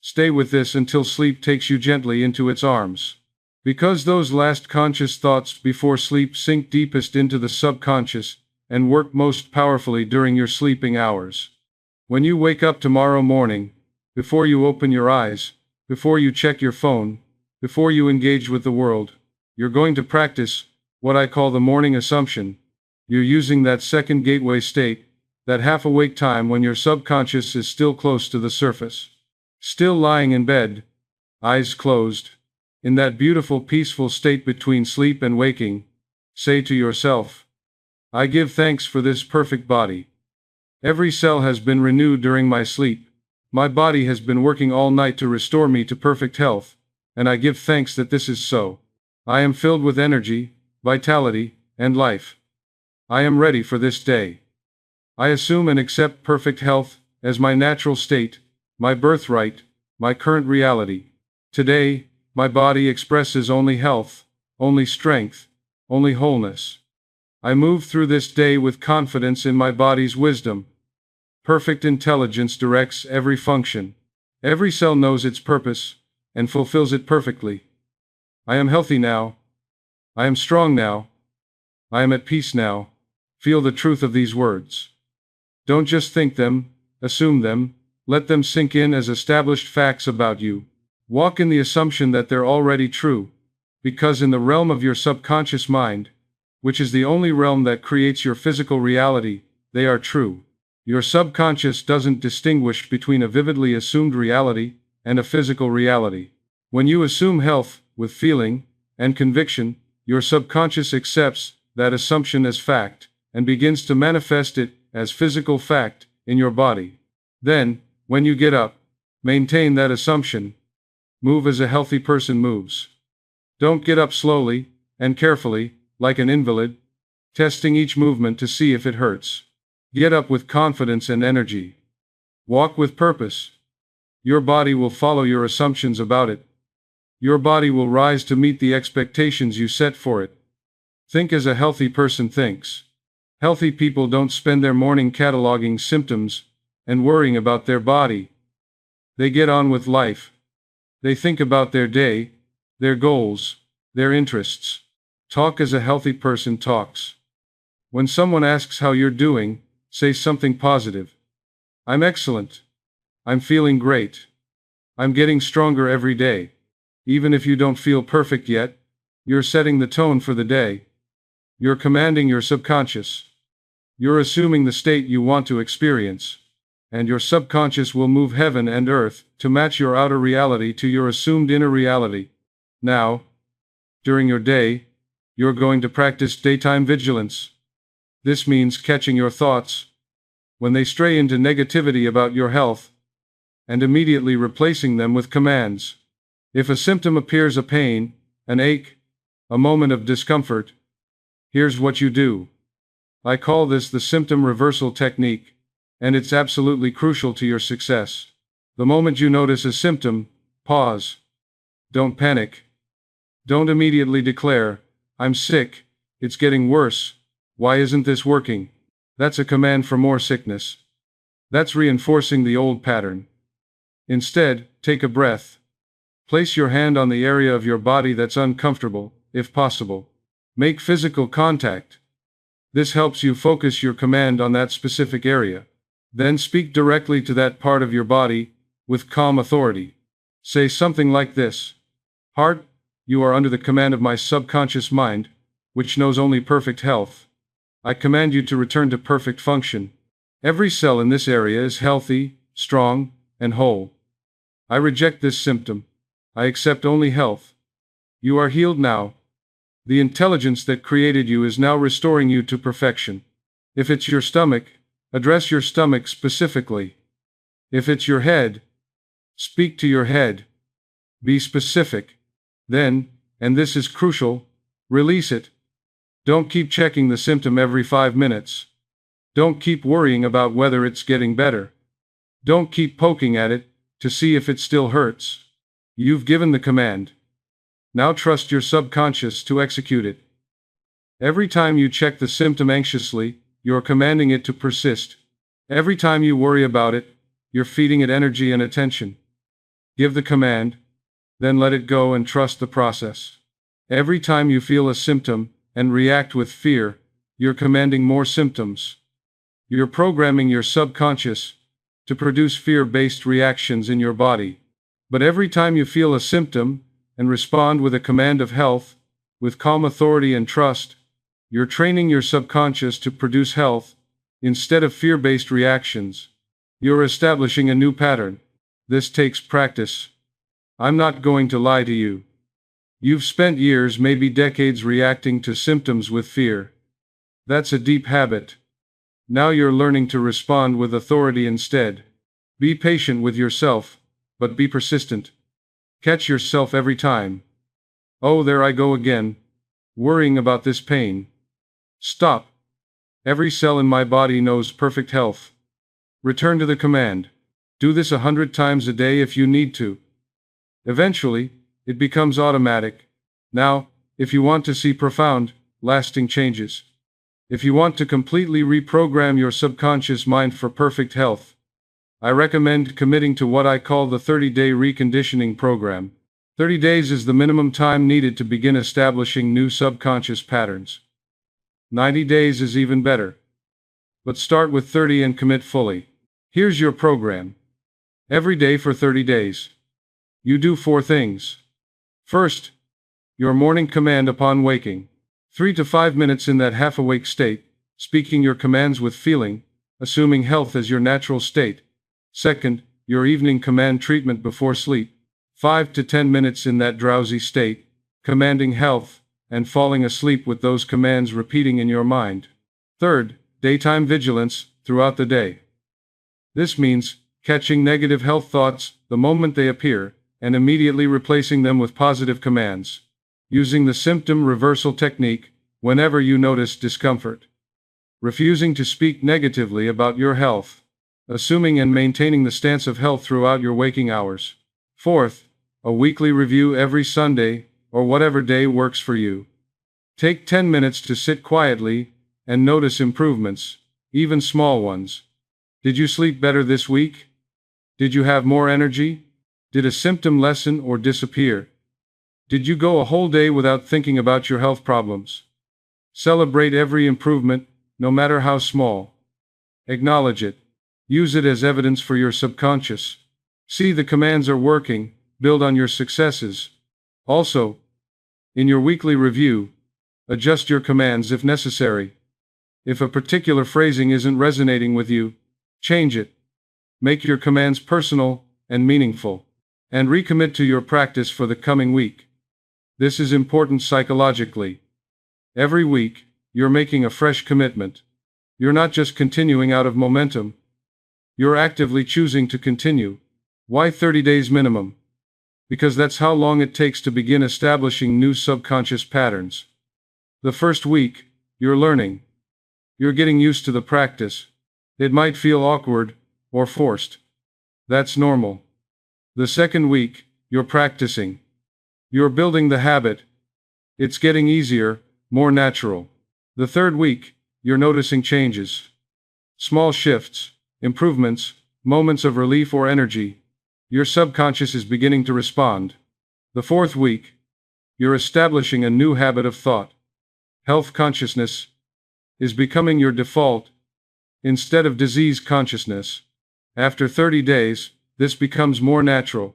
Stay with this until sleep takes you gently into its arms. Because those last conscious thoughts before sleep sink deepest into the subconscious and work most powerfully during your sleeping hours. When you wake up tomorrow morning, before you open your eyes, before you check your phone, before you engage with the world, you're going to practice what I call the morning assumption. You're using that second gateway state, that half-awake time when your subconscious is still close to the surface. Still lying in bed, eyes closed, in that beautiful peaceful state between sleep and waking, say to yourself, I give thanks for this perfect body. Every cell has been renewed during my sleep. My body has been working all night to restore me to perfect health, and I give thanks that this is so. I am filled with energy, vitality, and life. I am ready for this day. I assume and accept perfect health as my natural state, my birthright, my current reality. Today, my body expresses only health, only strength, only wholeness. I move through this day with confidence in my body's wisdom. Perfect intelligence directs every function. Every cell knows its purpose and fulfills it perfectly. I am healthy now. I am strong now. I am at peace now. Feel the truth of these words. Don't just think them, assume them, let them sink in as established facts about you. Walk in the assumption that they're already true, because in the realm of your subconscious mind, which is the only realm that creates your physical reality, they are true. Your subconscious doesn't distinguish between a vividly assumed reality and a physical reality. When you assume health with feeling and conviction, your subconscious accepts that assumption as fact and begins to manifest it as physical fact in your body. Then, when you get up, maintain that assumption. Move as a healthy person moves. Don't get up slowly and carefully, like an invalid, testing each movement to see if it hurts. Get up with confidence and energy. Walk with purpose. Your body will follow your assumptions about it. Your body will rise to meet the expectations you set for it. Think as a healthy person thinks. Healthy people don't spend their morning cataloging symptoms and worrying about their body. They get on with life. They think about their day, their goals, their interests. Talk as a healthy person talks. When someone asks how you're doing, say something positive. I'm excellent. I'm feeling great. I'm getting stronger every day. Even if you don't feel perfect yet, you're setting the tone for the day. You're commanding your subconscious. You're assuming the state you want to experience. And your subconscious will move heaven and earth to match your outer reality to your assumed inner reality. Now, during your day, you're going to practice daytime vigilance. This means catching your thoughts, when they stray into negativity about your health, and immediately replacing them with commands. If a symptom appears, a pain, an ache, a moment of discomfort, here's what you do. I call this the symptom reversal technique, and it's absolutely crucial to your success. The moment you notice a symptom, pause. Don't panic. Don't immediately declare, "I'm sick, it's getting worse, why isn't this working?" That's a command for more sickness. That's reinforcing the old pattern. Instead, take a breath. Place your hand on the area of your body that's uncomfortable, if possible. Make physical contact. This helps you focus your command on that specific area. Then speak directly to that part of your body, with calm authority. Say something like this: "Heart, you are under the command of my subconscious mind, which knows only perfect health. I command you to return to perfect function. Every cell in this area is healthy, strong, and whole. I reject this symptom. I accept only health. You are healed now. The intelligence that created you is now restoring you to perfection." If it's your stomach, address your stomach specifically. If it's your head, speak to your head. Be specific. Then, and this is crucial, release it. Don't keep checking the symptom every 5 minutes. Don't keep worrying about whether it's getting better. Don't keep poking at it to see if it still hurts. You've given the command. Now trust your subconscious to execute it. Every time you check the symptom anxiously, you're commanding it to persist. Every time you worry about it, you're feeding it energy and attention. Give the command, then let it go and trust the process. Every time you feel a symptom and react with fear, you're commanding more symptoms. You're programming your subconscious to produce fear-based reactions in your body. But every time you feel a symptom and respond with a command of health, with calm authority and trust, you're training your subconscious to produce health instead of fear-based reactions. You're establishing a new pattern. This takes practice. I'm not going to lie to you. You've spent years, maybe decades, reacting to symptoms with fear. That's a deep habit. Now you're learning to respond with authority instead. Be patient with yourself, but be persistent. Catch yourself every time. "Oh, there I go again, worrying about this pain." Stop. Every cell in my body knows perfect health. Return to the command. Do this 100 times a day if you need to. Eventually, it becomes automatic. Now, if you want to see profound, lasting changes, if you want to completely reprogram your subconscious mind for perfect health, I recommend committing to what I call the 30-day reconditioning program. 30 days is the minimum time needed to begin establishing new subconscious patterns. 90 days is even better. But start with 30 and commit fully. Here's your program. Every day for 30 days. You do 4 things. First, your morning command upon waking. 3 to 5 minutes in that half-awake state, speaking your commands with feeling, assuming health as your natural state. Second, your evening command treatment before sleep. 5 to 10 minutes in that drowsy state, commanding health, and falling asleep with those commands repeating in your mind. Third, daytime vigilance, throughout the day. This means catching negative health thoughts the moment they appear, and immediately replacing them with positive commands. Using the symptom reversal technique whenever you notice discomfort. Refusing to speak negatively about your health. Assuming and maintaining the stance of health throughout your waking hours. Fourth, a weekly review every Sunday, or whatever day works for you. Take 10 minutes to sit quietly and notice improvements, even small ones. Did you sleep better this week? Did you have more energy? Did a symptom lessen or disappear? Did you go a whole day without thinking about your health problems? Celebrate every improvement, no matter how small. Acknowledge it. Use it as evidence for your subconscious. See the commands are working, build on your successes. Also, in your weekly review, adjust your commands if necessary. If a particular phrasing isn't resonating with you, change it. Make your commands personal and meaningful, and recommit to your practice for the coming week. This is important psychologically. Every week, you're making a fresh commitment. You're not just continuing out of momentum. You're actively choosing to continue. Why 30 days minimum? Because that's how long it takes to begin establishing new subconscious patterns. The first week, you're learning. You're getting used to the practice. It might feel awkward or forced. That's normal. The second week, you're practicing. You're building the habit. It's getting easier, more natural. The third week, you're noticing changes. Small shifts, improvements, moments of relief or energy. Your subconscious is beginning to respond. The fourth week, you're establishing a new habit of thought. Health consciousness is becoming your default instead of disease consciousness. After 30 days, this becomes more natural.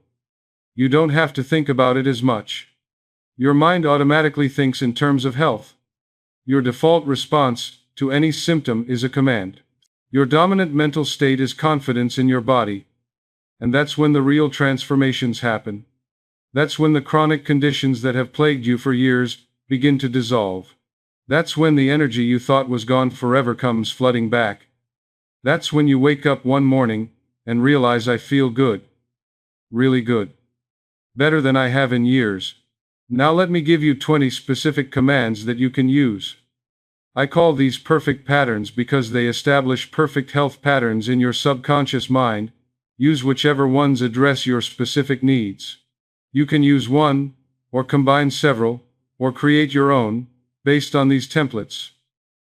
You don't have to think about it as much. Your mind automatically thinks in terms of health. Your default response to any symptom is a command. Your dominant mental state is confidence in your body. And that's when the real transformations happen. That's when the chronic conditions that have plagued you for years begin to dissolve. That's when the energy you thought was gone forever comes flooding back. That's when you wake up one morning and realize I feel good. Really good. Better than I have in years. Now let me give you 20 specific commands that you can use. I call these perfect patterns because they establish perfect health patterns in your subconscious mind. Use whichever ones address your specific needs. You can use one, or combine several, or create your own, based on these templates.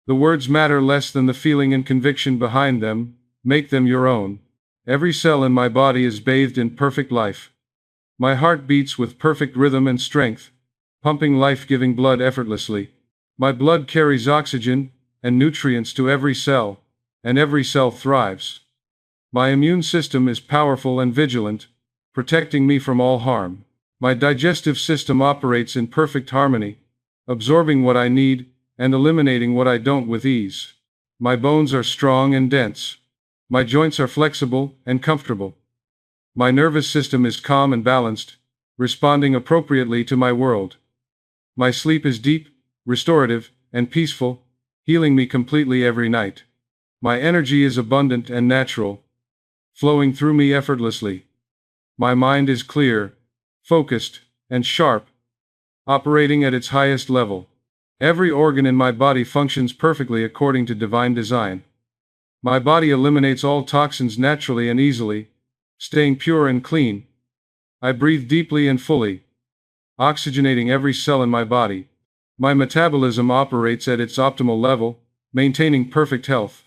The words matter less than the feeling and conviction behind them. Make them your own. Every cell in my body is bathed in perfect life. My heart beats with perfect rhythm and strength, pumping life-giving blood effortlessly. My blood carries oxygen and nutrients to every cell, and every cell thrives. My immune system is powerful and vigilant, protecting me from all harm. My digestive system operates in perfect harmony, absorbing what I need and eliminating what I don't with ease. My bones are strong and dense. My joints are flexible and comfortable. My nervous system is calm and balanced, responding appropriately to my world. My sleep is deep, restorative, and peaceful, healing me completely every night. My energy is abundant and natural, flowing through me effortlessly. My mind is clear, focused, and sharp, operating at its highest level. Every organ in my body functions perfectly according to divine design. My body eliminates all toxins naturally and easily, staying pure and clean. I breathe deeply and fully, oxygenating every cell in my body. My metabolism operates at its optimal level, maintaining perfect health.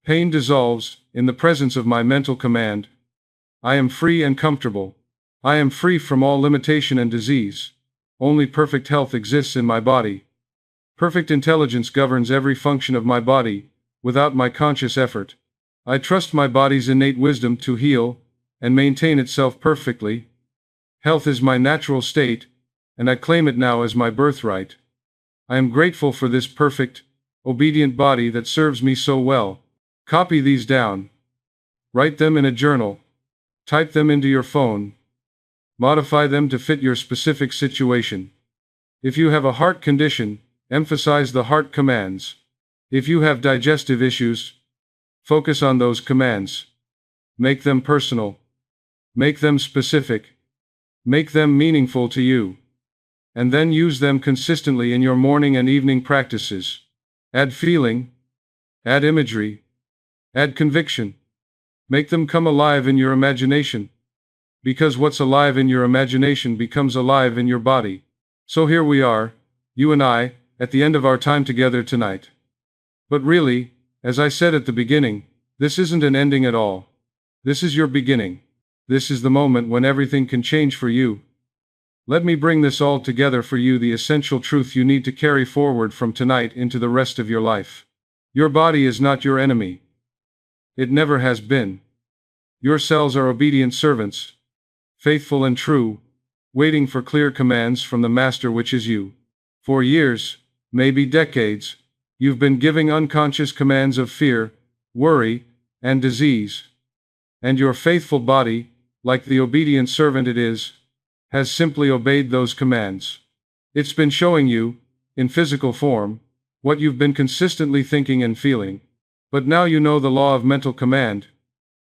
Pain dissolves in the presence of my mental command. I am free and comfortable. I am free from all limitation and disease. Only perfect health exists in my body. Perfect intelligence governs every function of my body, without my conscious effort. I trust my body's innate wisdom to heal and maintain itself perfectly. Health is my natural state, and I claim it now as my birthright. I am grateful for this perfect, obedient body that serves me so well. Copy these down. Write them in a journal. Type them into your phone. Modify them to fit your specific situation. If you have a heart condition, emphasize the heart commands. If you have digestive issues, focus on those commands. Make them personal. Make them specific. Make them meaningful to you. And then use them consistently in your morning and evening practices. Add feeling. Add imagery. Add conviction. Make them come alive in your imagination. Because what's alive in your imagination becomes alive in your body. So here we are, you and I, at the end of our time together tonight. But really, as I said at the beginning, this isn't an ending at all. This is your beginning. This is the moment when everything can change for you. Let me bring this all together for you, the essential truth you need to carry forward from tonight into the rest of your life. Your body is not your enemy. It never has been. Your cells are obedient servants, faithful and true, waiting for clear commands from the master, which is you. For years, maybe decades, you've been giving unconscious commands of fear, worry, and disease. And your faithful body, like the obedient servant it is, has simply obeyed those commands. It's been showing you, in physical form, what you've been consistently thinking and feeling. But now you know the law of mental command.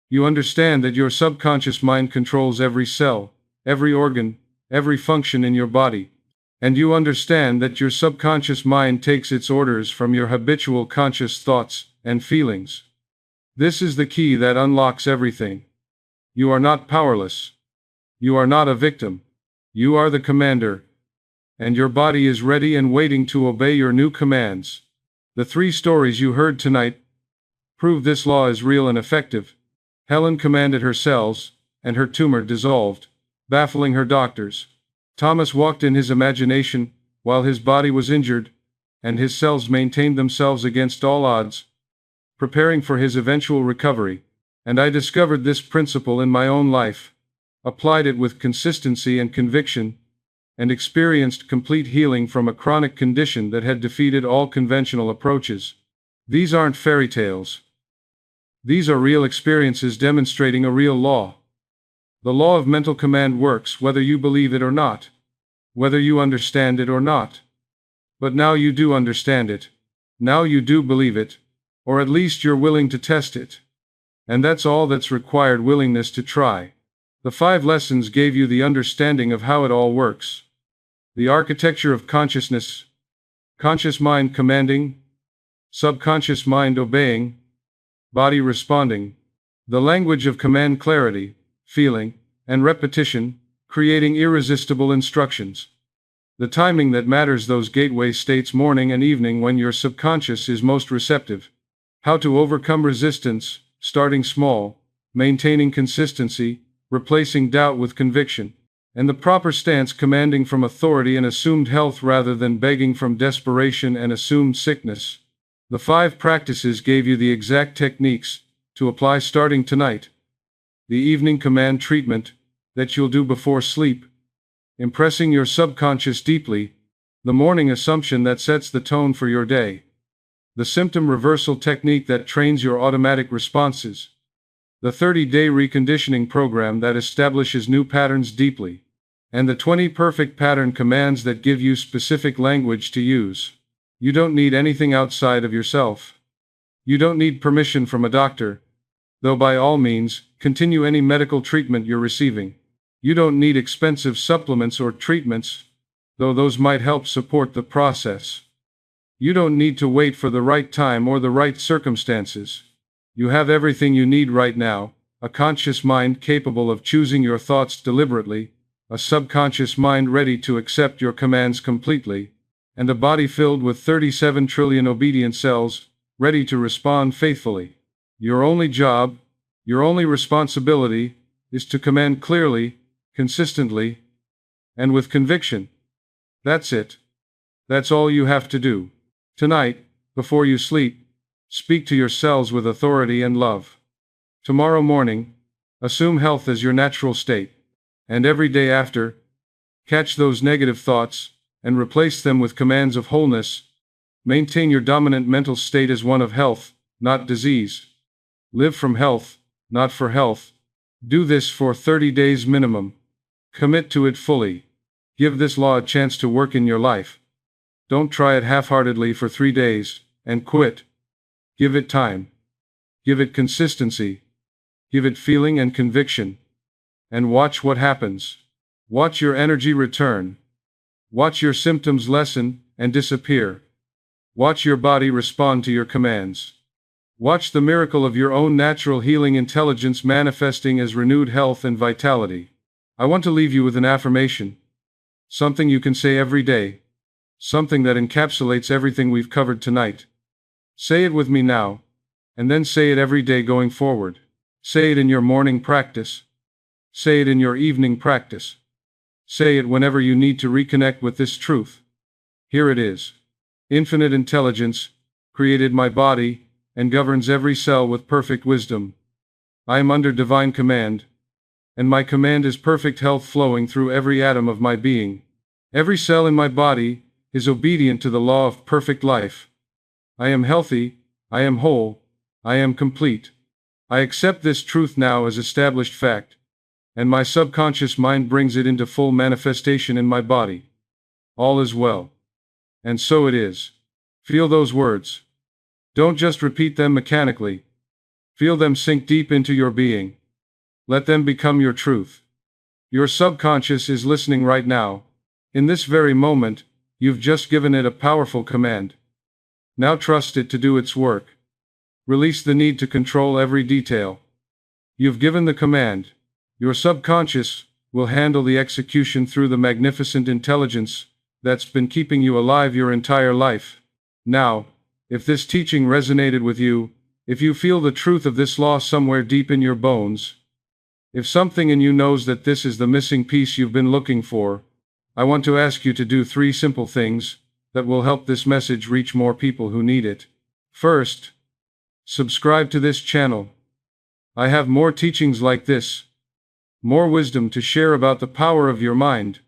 You understand that your subconscious mind controls every cell, every organ, every function in your body. And you understand that your subconscious mind takes its orders from your habitual conscious thoughts and feelings. This is the key that unlocks everything. You are not powerless. You are not a victim. You are the commander. And your body is ready and waiting to obey your new commands. The 3 stories you heard tonight prove this law is real and effective. Helen commanded her cells, and her tumor dissolved, baffling her doctors. Thomas walked in his imagination, while his body was injured, and his cells maintained themselves against all odds, preparing for his eventual recovery. And I discovered this principle in my own life, applied it with consistency and conviction, and experienced complete healing from a chronic condition that had defeated all conventional approaches. These aren't fairy tales. These are real experiences demonstrating a real law. The law of mental command works whether you believe it or not, whether you understand it or not. But now you do understand it. Now you do believe it, or at least you're willing to test it. And that's all that's required: willingness to try. The 5 lessons gave you the understanding of how it all works. The architecture of consciousness: conscious mind commanding, subconscious mind obeying, body responding. The language of command: clarity, feeling, and repetition, creating irresistible instructions. The timing that matters: those gateway states, morning and evening, when your subconscious is most receptive. How to overcome resistance: starting small, maintaining consistency, replacing doubt with conviction. And the proper stance: commanding from authority and assumed health rather than begging from desperation and assumed sickness. The 5 practices gave you the exact techniques to apply starting tonight. The evening command treatment that you'll do before sleep, impressing your subconscious deeply. The morning assumption that sets the tone for your day. The symptom reversal technique that trains your automatic responses. The 30-day reconditioning program that establishes new patterns deeply. And the 20 perfect pattern commands that give you specific language to use. You don't need anything outside of yourself. You don't need permission from a doctor, though by all means, continue any medical treatment you're receiving. You don't need expensive supplements or treatments, though those might help support the process. You don't need to wait for the right time or the right circumstances. You have everything you need right now: a conscious mind capable of choosing your thoughts deliberately, a subconscious mind ready to accept your commands completely, and a body filled with 37 trillion obedient cells, ready to respond faithfully. Your only job, your only responsibility, is to command clearly, consistently, and with conviction. That's it. That's all you have to do. Tonight, before you sleep, speak to your cells with authority and love. Tomorrow morning, assume health as your natural state. And every day after, catch those negative thoughts and replace them with commands of wholeness. Maintain your dominant mental state as one of health, not disease. Live from health, not for health. Do this for 30 days minimum. Commit to it fully. Give this law a chance to work in your life. Don't try it half-heartedly for 3 days and quit. Give it time. Give it consistency. Give it feeling and conviction. And watch what happens. Watch your energy return. Watch your symptoms lessen and disappear. Watch your body respond to your commands. Watch the miracle of your own natural healing intelligence manifesting as renewed health and vitality. I want to leave you with an affirmation. Something you can say every day. Something that encapsulates everything we've covered tonight. Say it with me now, and then say it every day going forward. Say it in your morning practice. Say it in your evening practice. Say it whenever you need to reconnect with this truth. Here it is. Infinite intelligence created my body and governs every cell with perfect wisdom. I am under divine command, and my command is perfect health flowing through every atom of my being. Every cell in my body is obedient to the law of perfect life. I am healthy, I am whole, I am complete. I accept this truth now as established fact, and my subconscious mind brings it into full manifestation in my body. All is well. And so it is. Feel those words. Don't just repeat them mechanically. Feel them sink deep into your being. Let them become your truth. Your subconscious is listening right now. In this very moment, you've just given it a powerful command. Now trust it to do its work. Release the need to control every detail. You've given the command. Your subconscious will handle the execution through the magnificent intelligence that's been keeping you alive your entire life. Now, if this teaching resonated with you, if you feel the truth of this law somewhere deep in your bones, if something in you knows that this is the missing piece you've been looking for, I want to ask you to do 3 simple things that will help this message reach more people who need it. First, subscribe to this channel. I have more teachings like this, more wisdom to share about the power of your mind,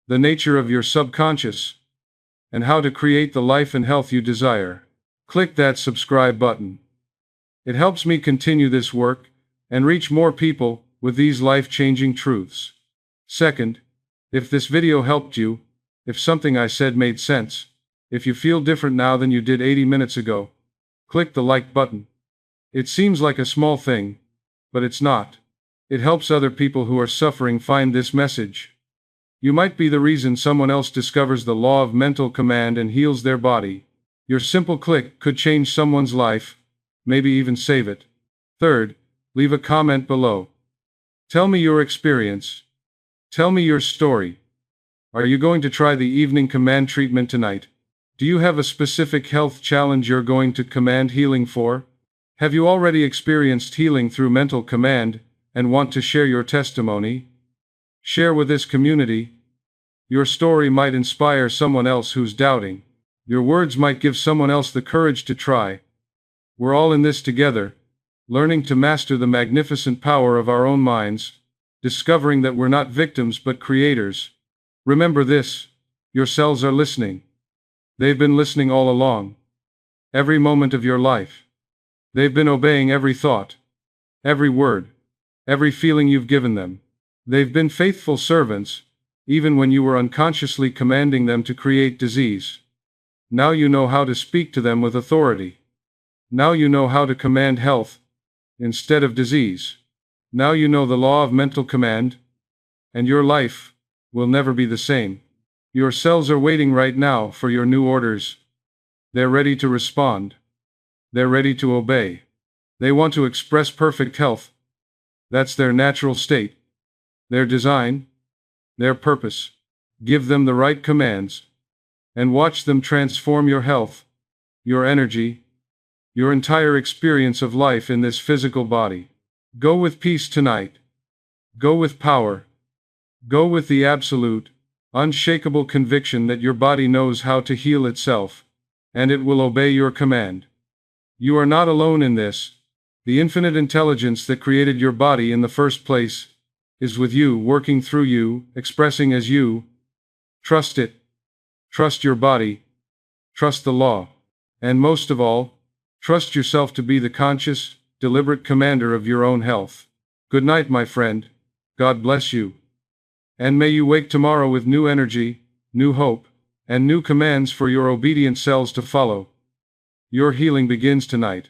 the nature of your subconscious, and how to create the life and health you desire. Click that subscribe button. It helps me continue this work and reach more people with these life-changing truths. Second, if this video helped you, if something I said made sense, if you feel different now than you did 80 minutes ago, click the like button. It seems like a small thing, but it's not. It helps other people who are suffering find this message. You might be the reason someone else discovers the law of mental command and heals their body. Your simple click could change someone's life, maybe even save it. Third, leave a comment below. Tell me your experience. Tell me your story. Are you going to try the evening command treatment tonight? Do you have a specific health challenge you're going to command healing for? Have you already experienced healing through mental command and want to share your testimony? Share with this community. Your story might inspire someone else who's doubting. Your words might give someone else the courage to try. We're all in this together, learning to master the magnificent power of our own minds, discovering that we're not victims but creators. Remember this, your cells are listening. They've been listening all along. Every moment of your life. They've been obeying every thought, every word, every feeling you've given them. They've been faithful servants, even when you were unconsciously commanding them to create disease. Now you know how to speak to them with authority. Now you know how to command health instead of disease. Now you know the law of mental command, and your life will never be the same. Your cells are waiting right now for your new orders. They're ready to respond. They're ready to obey. They want to express perfect health. That's their natural state, their design, their purpose. Give them the right commands, and watch them transform your health, your energy, your entire experience of life in this physical body. Go with peace tonight. Go with power. Go with the absolute, unshakable conviction that your body knows how to heal itself, and it will obey your command. You are not alone in this. The infinite intelligence that created your body in the first place is with you, working through you, expressing as you. Trust it. Trust your body. Trust the law. And most of all, trust yourself to be the conscious, deliberate commander of your own health. Good night, my friend. God bless you. And may you wake tomorrow with new energy, new hope, and new commands for your obedient cells to follow. Your healing begins tonight.